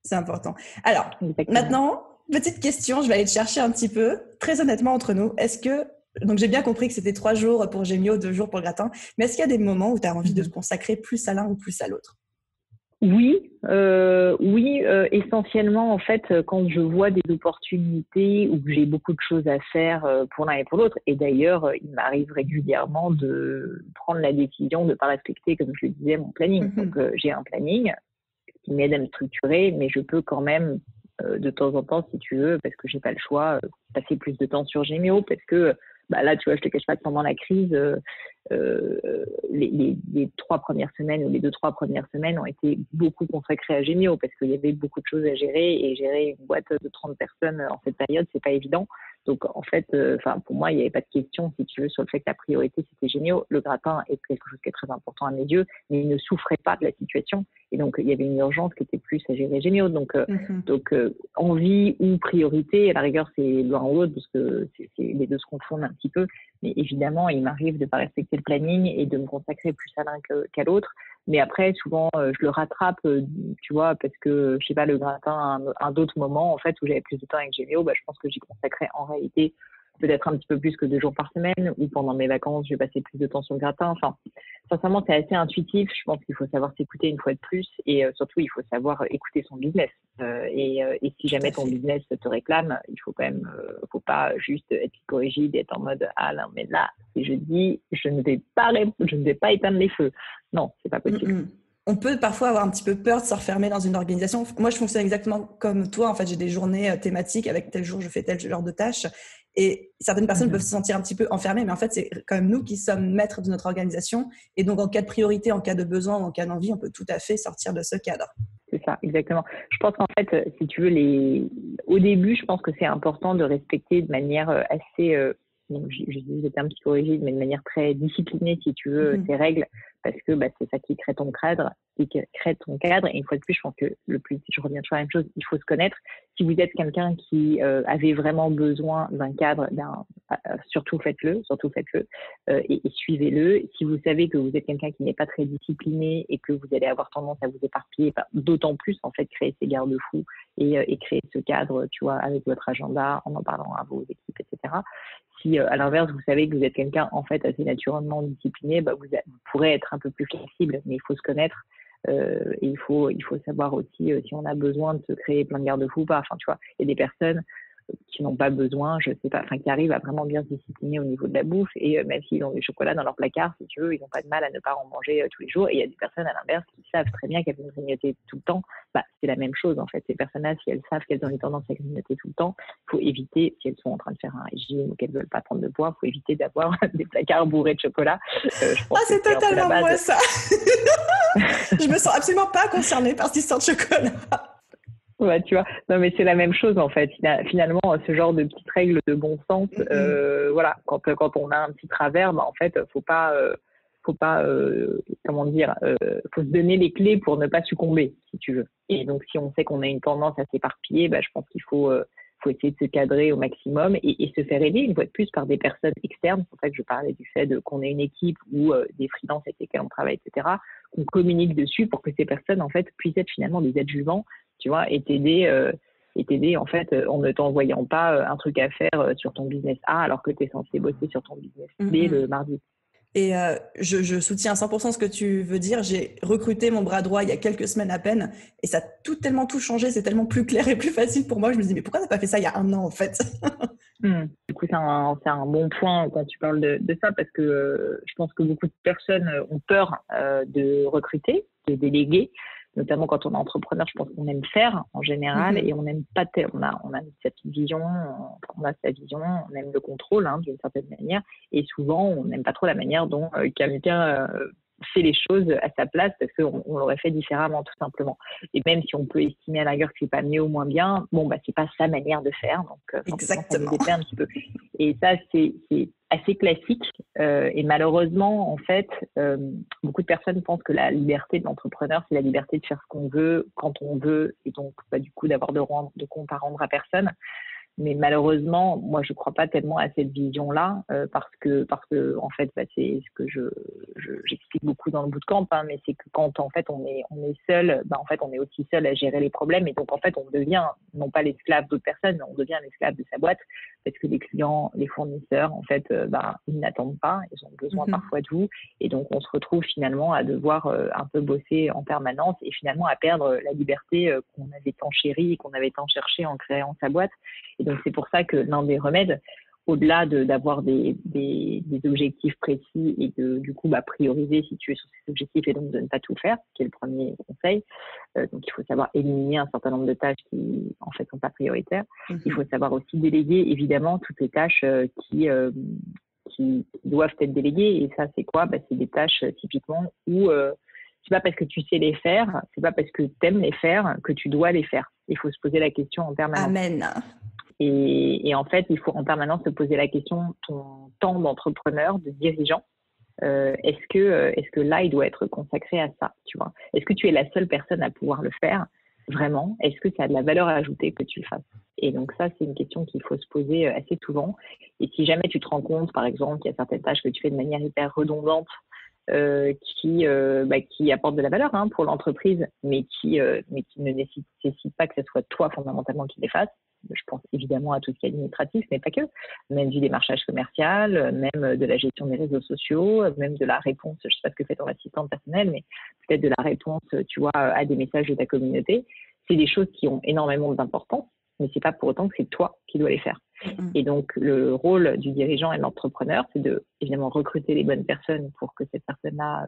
C'est important. Alors, maintenant, petite question, je vais aller te chercher un petit peu. Très honnêtement, entre nous, donc j'ai bien compris que c'était 3 jours pour Gémeo, 2 jours pour le gratin, mais est-ce qu'il y a des moments où tu as envie de te consacrer plus à l'un ou plus à l'autre? Oui, essentiellement en fait quand je vois des opportunités ou que j'ai beaucoup de choses à faire pour l'un et pour l'autre. Et d'ailleurs, il m'arrive régulièrement de prendre la décision de ne pas respecter, comme je le disais, mon planning. Donc j'ai un planning qui m'aide à me structurer, mais je peux quand même de temps en temps, si tu veux, parce que j'ai pas le choix, passer plus de temps sur Gémeo, parce que là, tu vois, je te cache pas que pendant la crise, les 3 premières semaines ou les 2-3 premières semaines ont été beaucoup consacrées à Gémeo parce qu'il y avait beaucoup de choses à gérer et gérer une boîte de 30 personnes en cette période, c'est pas évident. Donc, en fait, pour moi, il n'y avait pas de question, si tu veux, sur le fait que la priorité, c'était Gémeo. Le gratin est quelque chose qui est très important à mes yeux, mais il ne souffrait pas de la situation. Et donc, il y avait une urgence qui était plus à gérer Gémeo. Donc, envie ou priorité, à la rigueur, c'est l'un ou l'autre, parce que les deux se confondent un petit peu. Mais évidemment, il m'arrive de ne pas respecter le planning et de me consacrer plus à l'un qu'à l'autre. Mais après, souvent, je le rattrape, tu vois, parce que, je sais pas, le gratin, un d'autres moments, en fait, où j'avais plus de temps avec Gémeo, je pense que j'y consacrais en réalité peut-être un petit peu plus que 2 jours par semaine, ou pendant mes vacances, je vais passer plus de temps sur le gratin. Enfin, sincèrement, c'est assez intuitif. Je pense qu'il faut savoir s'écouter une fois de plus, et surtout, il faut savoir écouter son business. Et si jamais ton business te réclame, il faut quand même, faut pas juste être psychorigide et être en mode non, mais là, si je dis, je ne vais pas éteindre les feux. Non, c'est pas possible. On peut parfois avoir un petit peu peur de se refermer dans une organisation. Moi, je fonctionne exactement comme toi. En fait, j'ai des journées thématiques avec tel jour, je fais tel genre de tâches. Et certaines personnes peuvent se sentir un petit peu enfermées, mais en fait, c'est quand même nous qui sommes maîtres de notre organisation. Et donc, en cas de priorité, en cas de besoin, en cas d'envie, on peut tout à fait sortir de ce cadre. C'est ça, exactement. Je pense qu'en fait, si tu veux, au début, je pense que c'est important de respecter de manière assez, je dis le terme psychorigide, mais de manière très disciplinée, si tu veux, tes règles, parce que c'est ça qui crée ton cadre, Et une fois de plus, je pense que je reviens toujours à la même chose, il faut se connaître. Si vous êtes quelqu'un qui avait vraiment besoin d'un cadre, surtout faites-le, et suivez-le. Si vous savez que vous êtes quelqu'un qui n'est pas très discipliné et que vous allez avoir tendance à vous éparpiller, d'autant plus en fait créer ces garde-fous et créer ce cadre, tu vois, avec votre agenda, en parlant à vos équipes, etc. Si à l'inverse vous savez que vous êtes quelqu'un en fait assez naturellement discipliné, vous pourrez être un peu plus flexible, mais il faut se connaître. Et il faut savoir aussi si on a besoin de se créer plein de garde-fous ou pas. Enfin, tu vois, il y a des personnes qui n'ont pas besoin, je sais pas, qui arrivent à vraiment bien se discipliner au niveau de la bouffe et même s'ils ont du chocolat dans leur placard, si tu veux, ils n'ont pas de mal à ne pas en manger tous les jours. Et il y a des personnes à l'inverse qui savent très bien qu'elles vont grignoter tout le temps. C'est la même chose en fait. Ces personnes-là, si elles savent qu'elles ont une tendance à grignoter tout le temps, il faut éviter, si elles sont en train de faire un régime ou qu'elles veulent pas prendre de poids, il faut éviter d'avoir des placards bourrés de chocolat. Je pense c'est totalement moi ça. Je me sens absolument pas concernée par cette histoire de chocolat. Ouais, tu vois. Non, mais c'est la même chose en fait. Finalement, ce genre de petites règles de bon sens, voilà. Quand on a un petit travers, en fait, faut pas, comment dire, faut se donner les clés pour ne pas succomber, si tu veux. Et donc, si on sait qu'on a une tendance à s'éparpiller, je pense qu'il faut essayer de se cadrer au maximum et se faire aider une fois de plus par des personnes externes. C'est pour ça que je parlais du fait qu'on ait une équipe ou des freelances avec lesquels on travaille, etc. Qu'on communique dessus pour que ces personnes en fait puissent être finalement des adjuvants, tu vois, et t'aider en fait en ne t'envoyant pas un truc à faire sur ton business A alors que tu es censé bosser sur ton business B le mardi. Et je soutiens à 100% ce que tu veux dire. J'ai recruté mon bras droit il y a quelques semaines à peine et ça a tellement tout changé. C'est tellement plus clair et plus facile pour moi. Je me dis, mais pourquoi t'as pas fait ça il y a un an en fait? Du coup, c'est un bon point quand tu parles de ça parce que je pense que beaucoup de personnes ont peur de recruter, de déléguer, notamment quand on est entrepreneur. Je pense qu'on aime faire en général et on n'aime pas on a cette vision, on a sa vision, on aime le contrôle d'une certaine manière et souvent on n'aime pas trop la manière dont quelqu'un fait les choses à sa place parce qu'on l'aurait fait différemment tout simplement. Et même si on peut estimer à la rigueur que c'est pas mieux ou moins bien, bon bah c'est pas sa manière de faire, donc forcément ça nous Exactement. déplaît un petit peu. Et ça c'est assez classique et malheureusement en fait beaucoup de personnes pensent que la liberté de l'entrepreneur c'est la liberté de faire ce qu'on veut quand on veut et donc bah, du coup d'avoir de compte à rendre à personne. Mais malheureusement, moi, je crois pas tellement à cette vision-là parce que en fait, bah, c'est ce que j'explique beaucoup dans le bootcamp, mais c'est que quand en fait on est seul, bah, en fait on est aussi seul à gérer les problèmes et donc en fait on devient non pas l'esclave d'autres personnes, mais on devient l'esclave de sa boîte parce que les clients, les fournisseurs, en fait, bah, ils n'attendent pas, ils ont besoin parfois de vous et donc on se retrouve finalement à devoir un peu bosser en permanence et finalement à perdre la liberté qu'on avait tant chérie, qu'on avait tant cherché en créant sa boîte. Et donc, c'est pour ça que l'un des remèdes, au-delà d'avoir des objectifs précis et de, du coup, bah, prioriser si tu es sur ces objectifs et donc de ne pas tout faire, qui est le premier conseil. Donc, il faut savoir éliminer un certain nombre de tâches qui, en fait, sont pas prioritaires. Il faut savoir aussi déléguer, évidemment, toutes les tâches qui doivent être déléguées. Et ça, c'est quoi? Bah, c'est des tâches, typiquement, où c'est pas parce que tu sais les faire, c'est pas parce que tu aimes les faire que tu dois les faire. Il faut se poser la question en permanence. Amen. Et en fait, il faut en permanence se poser la question, ton temps d'entrepreneur, de dirigeant, est-ce que là, il doit être consacré à ça, tu vois? Est-ce que tu es la seule personne à pouvoir le faire vraiment? Est-ce que ça a de la valeur ajoutée que tu le fasses? Et donc ça, c'est une question qu'il faut se poser assez souvent. Et si jamais tu te rends compte, par exemple, qu'il y a certaines tâches que tu fais de manière hyper redondante, qui apportent de la valeur pour l'entreprise, mais qui ne nécessitent pas que ce soit toi fondamentalement qui les fasses. Je pense évidemment à tout ce qui est administratif, mais pas que. Même du démarchage commercial, même de la gestion des réseaux sociaux, même de la réponse, je ne sais pas ce que fait ton assistante personnelle, mais peut-être de la réponse, tu vois, à des messages de ta communauté. C'est des choses qui ont énormément d'importance, mais c'est pas pour autant que c'est toi qui dois les faire. Et donc, le rôle du dirigeant et de l'entrepreneur, c'est de, évidemment, recruter les bonnes personnes pour que cette personne-là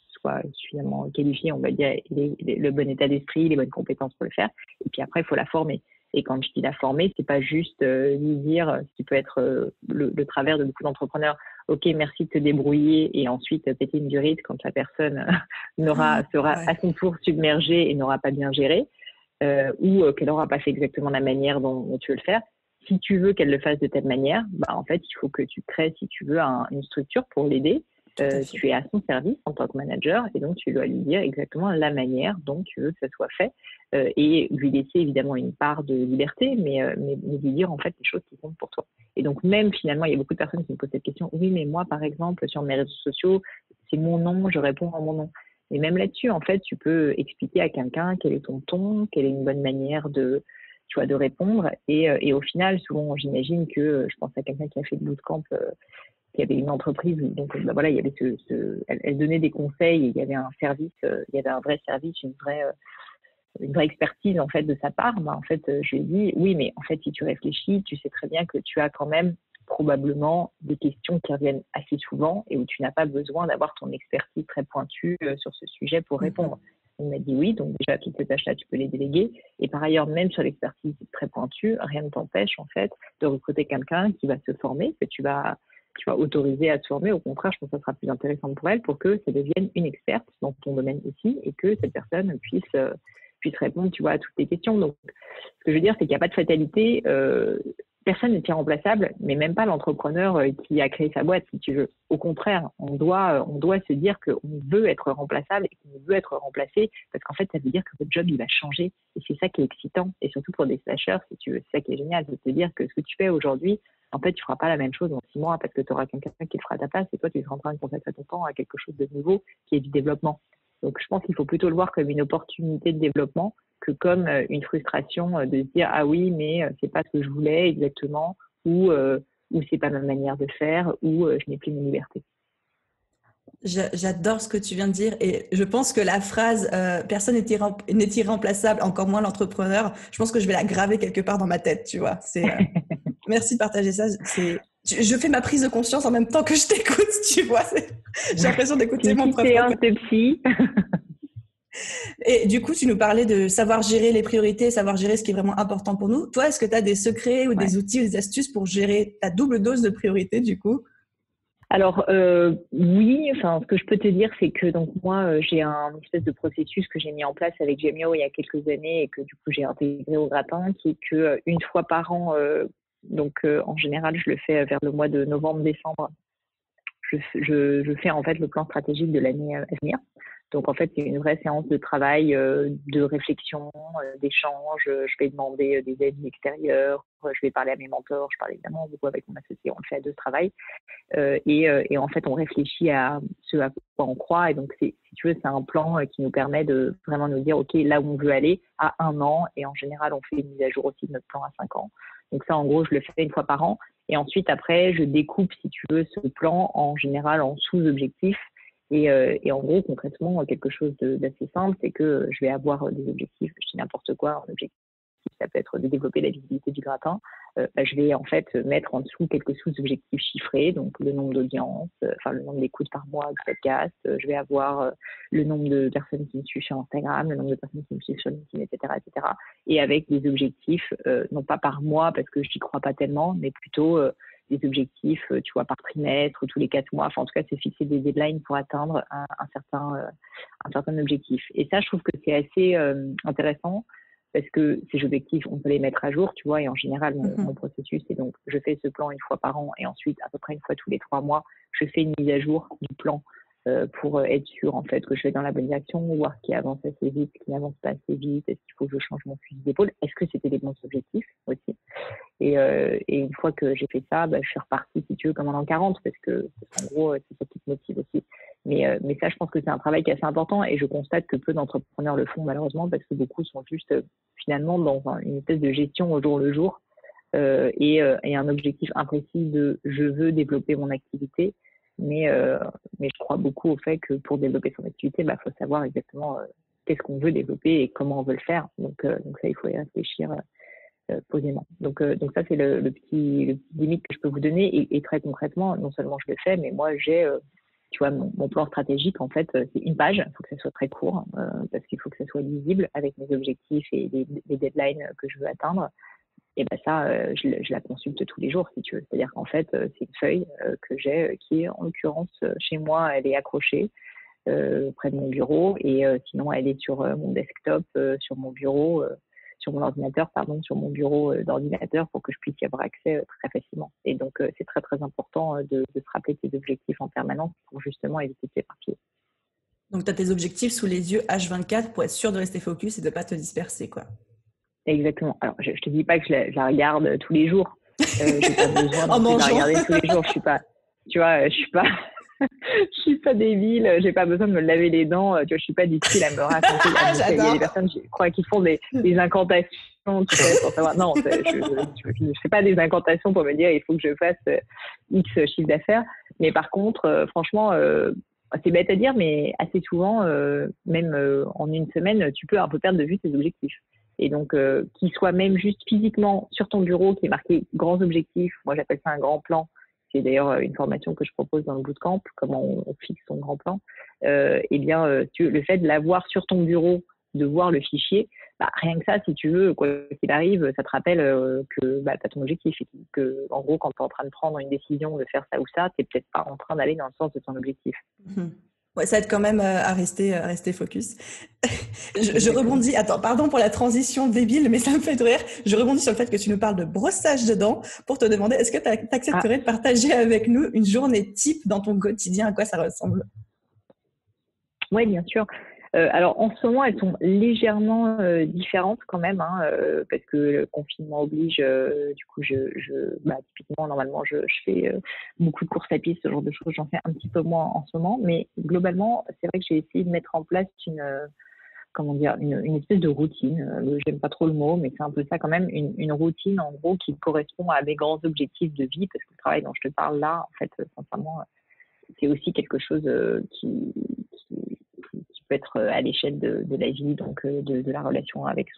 soit suffisamment qualifiée, on va dire, le bon état d'esprit, les bonnes compétences pour le faire. Et puis après, il faut la former. Et quand je dis la former, c'est pas juste lui dire, ce qui peut être le travers de beaucoup d'entrepreneurs, ok, merci de te débrouiller, et ensuite péter une durite quand la personne sera à son tour submergée et n'aura pas bien géré, ou qu'elle n'aura pas fait exactement la manière dont tu veux le faire. Si tu veux qu'elle le fasse de telle manière, bah, en fait, il faut que tu crées, si tu veux, une structure pour l'aider. Tu es à son service en tant que manager et donc tu dois lui dire exactement la manière dont tu veux que ça soit fait et lui laisser évidemment une part de liberté, mais lui dire en fait les choses qui comptent pour toi. Et donc même finalement, il y a beaucoup de personnes qui me posent cette question. Oui, mais moi, par exemple, sur mes réseaux sociaux, c'est mon nom, je réponds en mon nom. Et même là-dessus, en fait, tu peux expliquer à quelqu'un quel est ton ton, quelle est une bonne manière de répondre. Et au final, souvent, j'imagine que je pense à quelqu'un qui a fait le bootcamp, qui avait une entreprise, donc bah, voilà, il y avait elle donnait des conseils, et il y avait un service, il y avait un vrai service, une vraie expertise en fait de sa part. Bah, en fait, je lui ai dit oui, mais en fait, si tu réfléchis, tu sais très bien que tu as quand même probablement des questions qui reviennent assez souvent et où tu n'as pas besoin d'avoir ton expertise très pointue sur ce sujet pour répondre. Il m'a dit oui, donc déjà toutes ces tâches-là, tu peux les déléguer. Et par ailleurs, même sur l'expertise très pointue, rien ne t'empêche en fait de recruter quelqu'un qui va se former, que tu vas autoriser à se former. Au contraire, je pense que ça sera plus intéressant pour elle pour que ça devienne une experte dans ton domaine aussi et que cette personne puisse répondre, tu vois, à toutes tes questions. Donc, ce que je veux dire, c'est qu'il n'y a pas de fatalité. Personne n'est irremplaçable, mais même pas l'entrepreneur qui a créé sa boîte, si tu veux. Au contraire, on doit se dire qu'on veut être remplaçable et qu'on veut être remplacé parce qu'en fait, ça veut dire que votre job, il va changer. Et c'est ça qui est excitant. Et surtout pour des slasheurs, si tu veux, c'est ça qui est génial, de te dire que ce que tu fais aujourd'hui, en fait, tu feras pas la même chose dans 6 mois parce que tu auras quelqu'un qui le fera à ta place et toi, tu seras en train de consacrer ton temps à quelque chose de nouveau qui est du développement. Donc, je pense qu'il faut plutôt le voir comme une opportunité de développement que comme une frustration de se dire ah oui, mais c'est pas ce que je voulais exactement ou c'est pas ma manière de faire ou je n'ai plus mes libertés. J'adore ce que tu viens de dire et je pense que la phrase personne n'est irremplaçable, encore moins l'entrepreneur, je pense que je vais la graver quelque part dans ma tête, tu vois. Merci de partager ça. Je fais ma prise de conscience en même temps que je t'écoute, tu vois. J'ai l'impression C'est d'écouter une mon petite propre. séance de psy. Et du coup, tu nous parlais de savoir gérer les priorités, savoir gérer ce qui est vraiment important pour nous. Toi, est-ce que tu as des secrets ou Ouais. des outils ou des astuces pour gérer ta double dose de priorité, du coup? Alors oui, enfin ce que je peux te dire, c'est que donc moi j'ai un espèce de processus que j'ai mis en place avec Gemio il y a quelques années et que du coup j'ai intégré au gratin, qui est que une fois par an, en général je le fais vers le mois de novembre-décembre, je fais en fait le plan stratégique de l'année à venir. Donc en fait, c'est une vraie séance de travail, de réflexion, d'échange. Je vais demander des avis extérieurs, je vais parler à mes mentors, je parle évidemment beaucoup avec mon associé, on le fait à deux ce travail. Et en fait, on réfléchit à ce à quoi on croit. Et donc, si tu veux, c'est un plan qui nous permet de vraiment nous dire, OK, là où on veut aller à 1 an. Et en général, on fait une mise à jour aussi de notre plan à 5 ans. Donc ça, en gros, je le fais une fois par an. Et ensuite, après, je découpe, si tu veux, ce plan en général en sous-objectifs. Et en gros, concrètement, quelque chose d'assez simple, c'est que je vais avoir des objectifs, je dis n'importe quoi, un objectif, ça peut être de développer la visibilité du gratin. Je vais en fait mettre en dessous quelques sous-objectifs chiffrés, donc le nombre d'audiences, le nombre d'écoutes par mois du podcast. Je vais avoir le nombre de personnes qui me suivent sur Instagram, le nombre de personnes qui me suivent sur LinkedIn, etc., etc. Et avec des objectifs, non pas par mois parce que je n'y crois pas tellement, mais plutôt des objectifs, tu vois, par trimestre ou tous les 4 mois. Enfin, en tout cas, c'est fixer des deadlines pour atteindre un certain objectif. Et ça, je trouve que c'est assez intéressant parce que ces objectifs, on peut les mettre à jour, tu vois, et en général, mon processus, c'est donc, je fais ce plan une fois par an et ensuite, à peu près une fois tous les 3 mois, je fais une mise à jour du plan pour être sûr, en fait, que je vais dans la bonne direction, voir ce qui avance assez vite, ce qui n'avance pas assez vite, est-ce qu'il faut que je change mon fusil d'épaule, est-ce que c'était des bons objectifs aussi. Et une fois que j'ai fait ça, je suis repartie, si tu veux, comme en l'an 40, parce qu'en gros, c'est ça qui te motive aussi. Mais ça, je pense que c'est un travail qui est assez important et je constate que peu d'entrepreneurs le font malheureusement parce que beaucoup sont juste finalement dans une espèce de gestion au jour le jour et un objectif imprécis de je veux développer mon activité. Mais je crois beaucoup au fait que pour développer son activité, faut savoir exactement qu'est-ce qu'on veut développer et comment on veut le faire. Donc ça, il faut y réfléchir posément. Donc ça, c'est le petit limite que je peux vous donner. Et très concrètement, non seulement je le fais, mais moi, j'ai tu vois, mon plan stratégique, en fait, c'est une page. Il faut que ça soit très court parce qu'il faut que ça soit lisible avec mes objectifs et les deadlines que je veux atteindre. Et ça, je la consulte tous les jours, si tu veux. C'est-à-dire qu'en fait, c'est une feuille que j'ai qui est, en l'occurrence, chez moi, elle est accrochée près de mon bureau. Et sinon, elle est sur mon desktop, sur mon bureau, sur mon ordinateur, sur mon bureau d'ordinateur pour que je puisse y avoir accès très facilement. Et donc, c'est très, très important de se rappeler tes objectifs en permanence pour justement éviter de s'éparpiller. Donc, tu as tes objectifs sous les yeux H24 pour être sûr de rester focus et de ne pas te disperser, quoi. Exactement. Alors, je te dis pas que je la regarde tous les jours. J'ai pas besoin de la regarder tous les jours. Je suis pas, tu vois, je suis pas débile. J'ai pas besoin de me laver les dents. Tu vois, je suis pas du style à me raconter. Il y a des personnes, je crois, qui font des incantations, tu sais, pour savoir. Non, je fais pas des incantations pour me dire il faut que je fasse X chiffre d'affaires. Mais par contre, franchement, c'est bête à dire, mais assez souvent, même en une semaine, tu peux un peu perdre de vue tes objectifs. Et donc, qu'il soit même juste physiquement sur ton bureau, qui est marqué grands objectifs, moi j'appelle ça un grand plan, c'est d'ailleurs une formation que je propose dans le bootcamp, comment on fixe son grand plan, le fait de l'avoir sur ton bureau, de voir le fichier, rien que ça, si tu veux, quoi qu'il arrive, ça te rappelle que tu as ton objectif et que, en gros, quand tu es en train de prendre une décision de faire ça ou ça, tu n'es peut-être pas en train d'aller dans le sens de ton objectif. Ouais, ça aide quand même à rester focus. Je rebondis. Attends, pardon pour la transition débile, mais ça me fait rire. Je rebondis sur le fait que tu nous parles de brossage de dents pour te demander, est-ce que tu accepterais de partager avec nous une journée type dans ton quotidien, à quoi ça ressemble? Oui, bien sûr. Alors, en ce moment, elles sont légèrement différentes quand même, parce que le confinement oblige. Du coup, typiquement, normalement, je fais beaucoup de courses à pied, ce genre de choses. J'en fais un petit peu moins en ce moment, mais globalement, c'est vrai que j'ai essayé de mettre en place une espèce de routine. J'aime pas trop le mot, mais c'est un peu ça quand même, une routine en gros qui correspond à mes grands objectifs de vie, parce que le travail dont je te parle là, en fait, sincèrement, c'est aussi quelque chose qui peut être à l'échelle de la vie, donc de la relation avec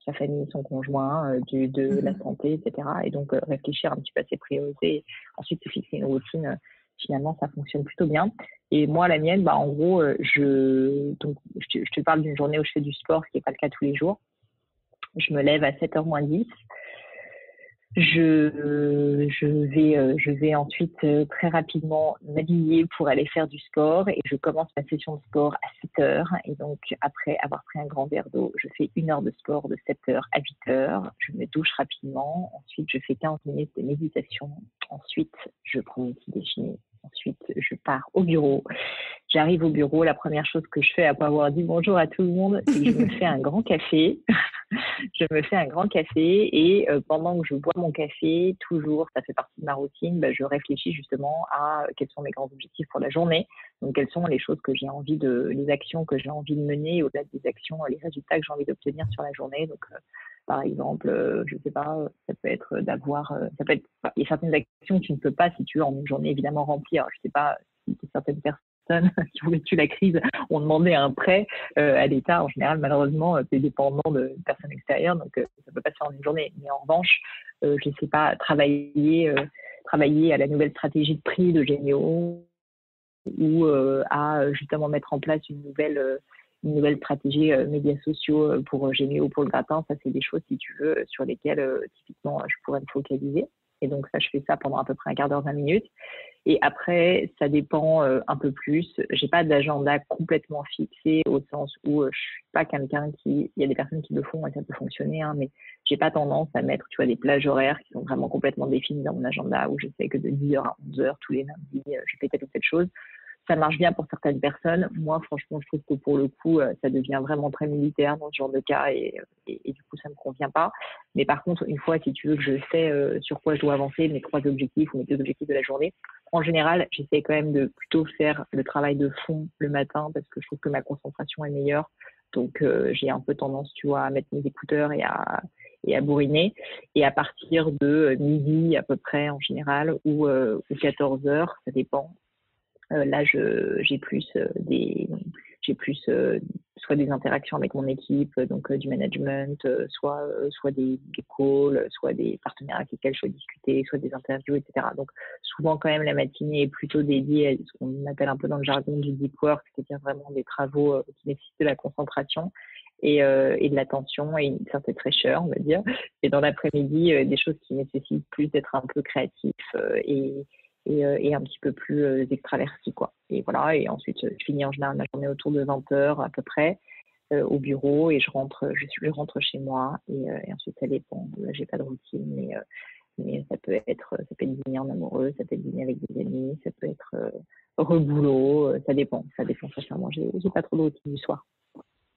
sa famille, son conjoint, de la santé, etc. Et donc réfléchir un petit peu à ses priorités, ensuite se fixer une routine, finalement ça fonctionne plutôt bien. Et moi la mienne, en gros, je te parle d'une journée où je fais du sport, ce qui n'est pas le cas tous les jours. Je me lève à 7h moins 10. Je vais ensuite très rapidement m'habiller pour aller faire du sport et je commence ma session de sport à 7h. Et donc, après avoir pris un grand verre d'eau, je fais 1 heure de sport de 7h à 8h. Je me douche rapidement. Ensuite, je fais 15 minutes de méditation. Ensuite, je prends mon petit déjeuner. Ensuite, je pars au bureau. J'arrive au bureau. La première chose que je fais après avoir dit bonjour à tout le monde, c'est que je me fais un grand café. Je me fais un grand café et pendant que je bois mon café, toujours, ça fait partie de ma routine, je réfléchis justement à quels sont mes grands objectifs pour la journée. Donc, quelles sont les choses que j'ai envie les actions que j'ai envie de mener, au-delà des actions, les résultats que j'ai envie d'obtenir sur la journée. Donc, par exemple, je sais pas, ça peut être il y a certaines actions que tu ne peux pas, si tu veux, en une journée évidemment remplir. Je sais pas si certaines personnes qui ont vécu la crise ont demandé un prêt à l'État. En général, malheureusement, c'est dépendant de personnes extérieures, donc ça ne peut pas se faire en une journée. Mais en revanche, je ne sais pas, travailler à la nouvelle stratégie de prix de Généo ou à justement mettre en place une nouvelle stratégie médias sociaux pour Généo, pour le gratin. Ça, c'est des choses, si tu veux, sur lesquelles typiquement je pourrais me focaliser. Et donc ça, je fais ça pendant à peu près un quart d'heure, 20 minutes. Et après, ça dépend un peu plus. J'ai pas d'agenda complètement fixé au sens où je suis pas quelqu'un il y a des personnes qui le font et ça peut fonctionner, hein, mais j'ai pas tendance à mettre, tu vois, des plages horaires qui sont vraiment complètement définies dans mon agenda où je sais que de 10h à 11h tous les lundis, je fais telle ou telle chose. Ça marche bien pour certaines personnes. Moi, franchement, je trouve que pour le coup, ça devient vraiment très militaire dans ce genre de cas et du coup, ça me convient pas. Mais par contre, une fois, si tu veux, que je sais sur quoi je dois avancer, mes 3 objectifs ou mes 2 objectifs de la journée, en général, j'essaie quand même de plutôt faire le travail de fond le matin parce que je trouve que ma concentration est meilleure. Donc, j'ai un peu tendance, tu vois, à mettre mes écouteurs et à bourriner. Et à partir de midi à peu près en général ou 14h, ça dépend. Là, j'ai plus soit des interactions avec mon équipe, donc du management, soit des calls, soit des partenaires avec lesquels je dois discuter, soit des interviews, etc. Donc souvent quand même la matinée est plutôt dédiée à ce qu'on appelle un peu dans le jargon du deep work, c'est-à-dire vraiment des travaux qui nécessitent de la concentration et de l'attention et une certaine fraîcheur, on va dire. Et dans l'après-midi, des choses qui nécessitent plus d'être un peu créatif et un petit peu plus extraverti, quoi. Et voilà, et ensuite je finis en général ma journée autour de 20h à peu près au bureau et je rentre chez moi et ensuite ça dépend. Là, j'ai pas de routine, mais ça peut être dîner en amoureux, ça peut être dîner avec des amis, ça peut être reboulot, ça dépend sincèrement. J'ai pas trop de routine du soir.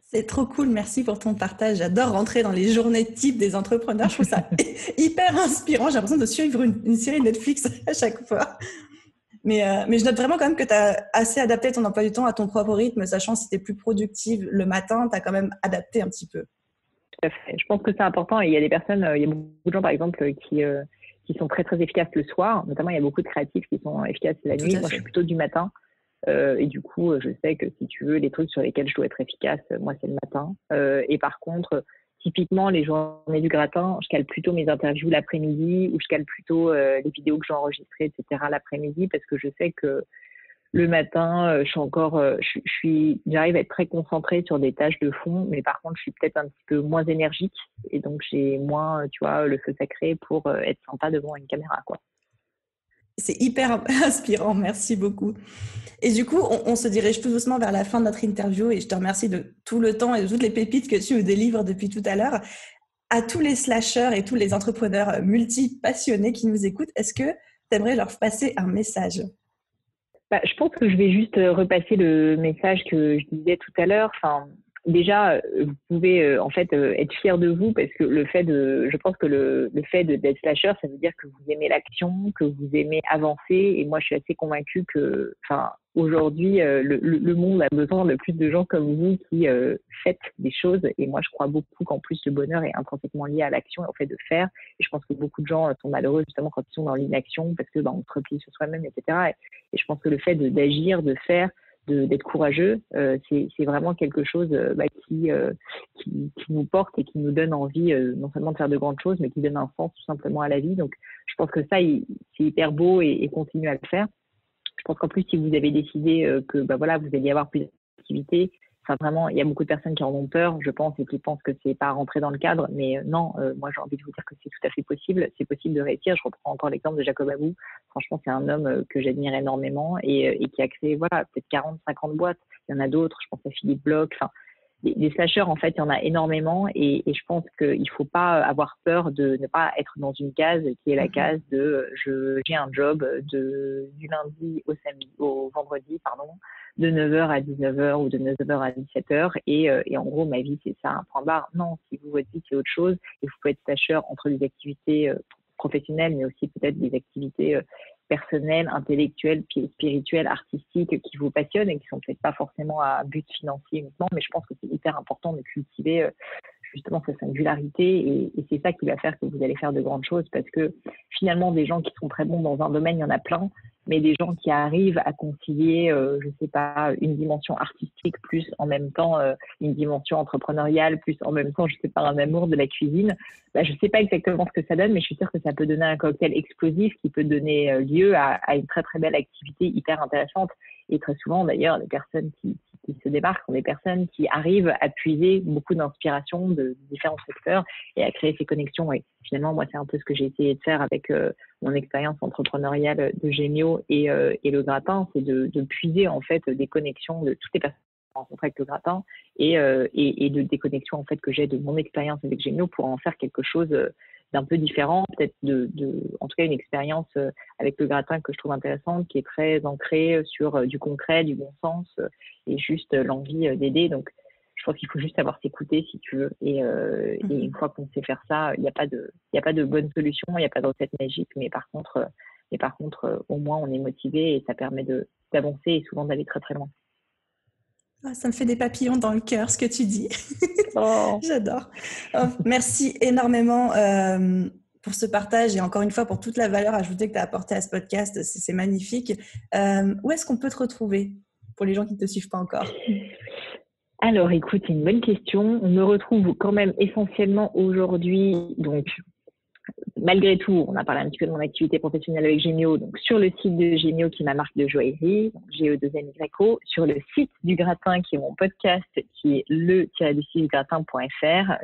C'est trop cool, merci pour ton partage. J'adore rentrer dans les journées types des entrepreneurs. Je trouve ça hyper inspirant. J'ai l'impression de suivre une série Netflix à chaque fois. Mais je note vraiment quand même que tu as assez adapté ton emploi du temps à ton propre rythme, sachant si tu es plus productive le matin, tu as quand même adapté un petit peu. Tout à fait. Je pense que c'est important. Et il y a des personnes, il y a beaucoup de gens par exemple qui sont très très efficaces le soir. Notamment, il y a beaucoup de créatifs qui sont efficaces la nuit. Moi, je suis plutôt du matin. Et du coup, je sais que si tu veux, les trucs sur lesquels je dois être efficace, moi, c'est le matin. Et par contre, typiquement, les journées du gratin, je cale plutôt mes interviews l'après-midi ou je cale plutôt les vidéos que j'ai enregistrées, etc. l'après-midi parce que je sais que le matin, j'arrive à être très concentrée sur des tâches de fond, mais par contre, je suis peut-être un petit peu moins énergique et donc j'ai moins, tu vois, le feu sacré pour être sympa devant une caméra, quoi. C'est hyper inspirant, merci beaucoup. Et du coup, on se dirige tout doucement vers la fin de notre interview et je te remercie de tout le temps et de toutes les pépites que tu nous délivres depuis tout à l'heure. À tous les slasheurs et tous les entrepreneurs multi-passionnés qui nous écoutent, est-ce que tu aimerais leur passer un message ? Je pense que je vais juste repasser le message que je disais tout à l'heure. Enfin, déjà, vous pouvez en fait être fier de vous parce que je pense que le fait d'être slasher, ça veut dire que vous aimez l'action, que vous aimez avancer. Et moi, je suis assez convaincue que, enfin, aujourd'hui, le monde a besoin de plus de gens comme vous qui faites des choses. Et moi, je crois beaucoup qu'en plus, le bonheur est intrinsèquement lié à l'action et au fait de faire. Et je pense que beaucoup de gens sont malheureux justement quand ils sont dans l'inaction parce que on se replie sur soi-même, etc. Et je pense que le fait d'agir, de faire, d'être courageux, c'est vraiment quelque chose qui nous porte et qui nous donne envie non seulement de faire de grandes choses, mais qui donne un sens tout simplement à la vie. Donc, je pense que ça, c'est hyper beau et continuez à le faire. Je pense qu'en plus, si vous avez décidé que voilà, vous allez avoir plus d'activités, enfin vraiment, il y a beaucoup de personnes qui en ont peur, je pense, et qui pensent que c'est pas rentré dans le cadre. Mais non, moi j'ai envie de vous dire que c'est tout à fait possible. C'est possible de réussir. Je reprends encore l'exemple de Jacob Abou. Franchement, c'est un homme que j'admire énormément et qui a créé voilà peut-être 40, 50 boîtes. Il y en a d'autres. Je pense à Philippe Bloch. Enfin, des slashers, en fait, il y en a énormément et je pense qu'il ne faut pas avoir peur de ne pas être dans une case qui est la case de j'ai un job du lundi au vendredi, de 9h à 19h ou de 9h à 17h et en gros, ma vie, c'est ça, un point barre. Non, si vous, votre vie, c'est autre chose et vous pouvez être slasher entre des activités professionnelles, mais aussi peut-être des activités personnelles, intellectuelles, spirituelles, artistiques qui vous passionnent et qui sont peut-être pas forcément à but financier uniquement, mais je pense que c'est hyper important de cultiver justement sa singularité et c'est ça qui va faire que vous allez faire de grandes choses parce que finalement des gens qui sont très bons dans un domaine, il y en a plein, mais des gens qui arrivent à concilier, je sais pas, une dimension artistique plus en même temps une dimension entrepreneuriale plus en même temps, je sais pas, un amour de la cuisine, je sais pas exactement ce que ça donne, mais je suis sûre que ça peut donner un cocktail explosif qui peut donner lieu à une très très belle activité hyper intéressante. Et très souvent, d'ailleurs, les personnes qui se démarquent sont des personnes qui arrivent à puiser beaucoup d'inspiration de différents secteurs et à créer ces connexions. Et finalement, moi, c'est un peu ce que j'ai essayé de faire avec mon expérience entrepreneuriale de Gémio et le gratin, c'est de puiser en fait des connexions de toutes les personnes rencontrées avec le gratin et des connexions en fait que j'ai de mon expérience avec Gémio pour en faire quelque chose d'un peu différent, peut-être en tout cas une expérience avec le gratin que je trouve intéressante, qui est très ancrée sur du concret, du bon sens et juste l'envie d'aider. Donc, je pense qu'il faut juste savoir s'écouter si tu veux. Et une fois qu'on sait faire ça, il n'y a pas de bonne solution, il n'y a pas de recette magique, mais par contre, au moins on est motivé et ça permet d'avancer et souvent d'aller très très loin. Ah, ça me fait des papillons dans le cœur, ce que tu dis. Oh. J'adore. Oh, merci énormément pour ce partage et encore une fois pour toute la valeur ajoutée que tu as apportée à ce podcast. C'est magnifique. Où est-ce qu'on peut te retrouver pour les gens qui ne te suivent pas encore? Alors, écoute, c'est une bonne question. On me retrouve quand même essentiellement aujourd'hui, donc malgré tout, on a parlé un petit peu de mon activité professionnelle avec Gémio, donc sur le site de Gémio qui est ma marque de joaillerie, GE2MYO, sur le site du Gratin qui est mon podcast qui est le-gratin.fr,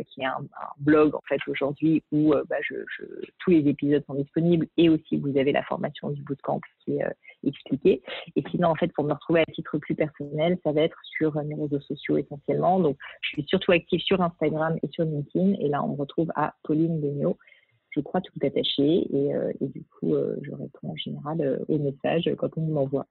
qui est un blog en fait aujourd'hui où tous les épisodes sont disponibles et aussi vous avez la formation du bootcamp qui est expliquée. Et sinon en fait pour me retrouver à titre plus personnel, ça va être sur mes réseaux sociaux essentiellement. Donc je suis surtout active sur Instagram et sur LinkedIn et là on me retrouve à Pauline Beugnot. Je crois tout attaché et du coup, je réponds en général aux messages quand on m'envoie.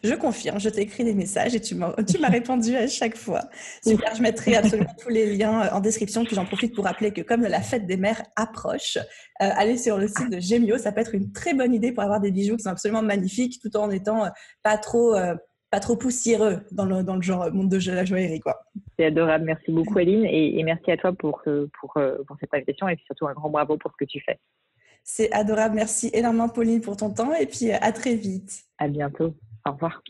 Je confirme, je t'écris des messages et tu m'as répondu à chaque fois. Super, je mettrai absolument tous les liens en description. Puis j'en profite pour rappeler que comme la fête des mères approche, allez sur le site de Gémio, ça peut être une très bonne idée pour avoir des bijoux qui sont absolument magnifiques tout en étant pas trop poussiéreux dans le genre monde de la joaillerie, quoi. C'est adorable, merci beaucoup Aline et merci à toi pour cette invitation et puis surtout un grand bravo pour ce que tu fais. C'est adorable, merci énormément Pauline pour ton temps et puis à très vite. À bientôt, au revoir.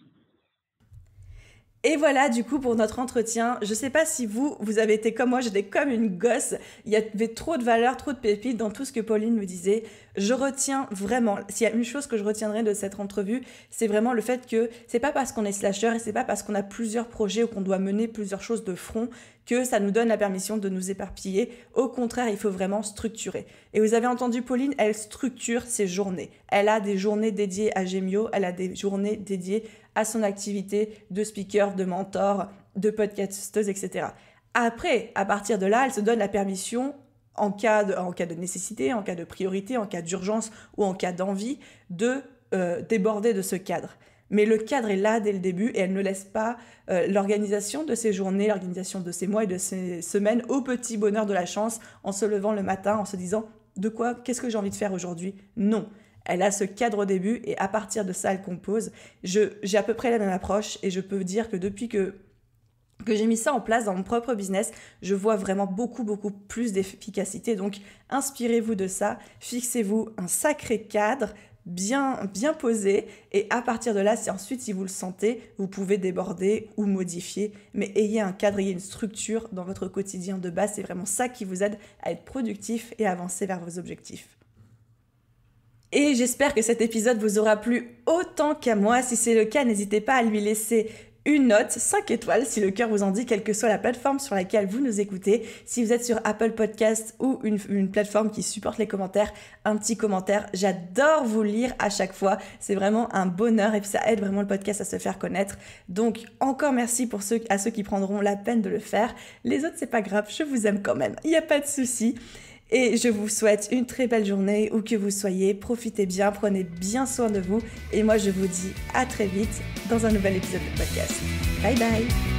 Et voilà, du coup, pour notre entretien, je sais pas si vous avez été comme moi, j'étais comme une gosse. Il y avait trop de valeurs, trop de pépites dans tout ce que Pauline nous disait. Je retiens vraiment, s'il y a une chose que je retiendrai de cette entrevue, c'est vraiment le fait que c'est pas parce qu'on est slasher et c'est pas parce qu'on a plusieurs projets ou qu'on doit mener plusieurs choses de front que ça nous donne la permission de nous éparpiller. Au contraire, il faut vraiment structurer. Et vous avez entendu Pauline, elle structure ses journées. Elle a des journées dédiées à Gémio, elle a des journées dédiées à son activité de speaker, de mentor, de podcasteuse, etc. Après, à partir de là, elle se donne la permission, en cas de nécessité, en cas de priorité, en cas d'urgence ou en cas d'envie, de déborder de ce cadre. Mais le cadre est là dès le début et elle ne laisse pas l'organisation de ses journées, l'organisation de ses mois et de ses semaines au petit bonheur de la chance en se levant le matin, en se disant qu'est-ce que j'ai envie de faire aujourd'hui ? Non. Elle a ce cadre au début et à partir de ça, elle compose. J'ai à peu près la même approche et je peux dire que depuis que j'ai mis ça en place dans mon propre business, je vois vraiment beaucoup plus d'efficacité. Donc, inspirez-vous de ça, fixez-vous un sacré cadre, bien posé, et à partir de là, si vous le sentez, vous pouvez déborder ou modifier, mais ayez un cadre, ayez une structure dans votre quotidien de base, c'est vraiment ça qui vous aide à être productif et à avancer vers vos objectifs. Et j'espère que cet épisode vous aura plu autant qu'à moi. Si c'est le cas, n'hésitez pas à lui laisser une note, 5 étoiles si le cœur vous en dit, quelle que soit la plateforme sur laquelle vous nous écoutez. Si vous êtes sur Apple Podcast ou une plateforme qui supporte les commentaires, un petit commentaire. J'adore vous lire à chaque fois. C'est vraiment un bonheur et puis ça aide vraiment le podcast à se faire connaître. Donc encore merci à ceux qui prendront la peine de le faire. Les autres, c'est pas grave, je vous aime quand même. Il n'y a pas de souci. Et je vous souhaite une très belle journée où que vous soyez. Profitez bien, prenez bien soin de vous. Et moi, je vous dis à très vite dans un nouvel épisode de podcast. Bye bye!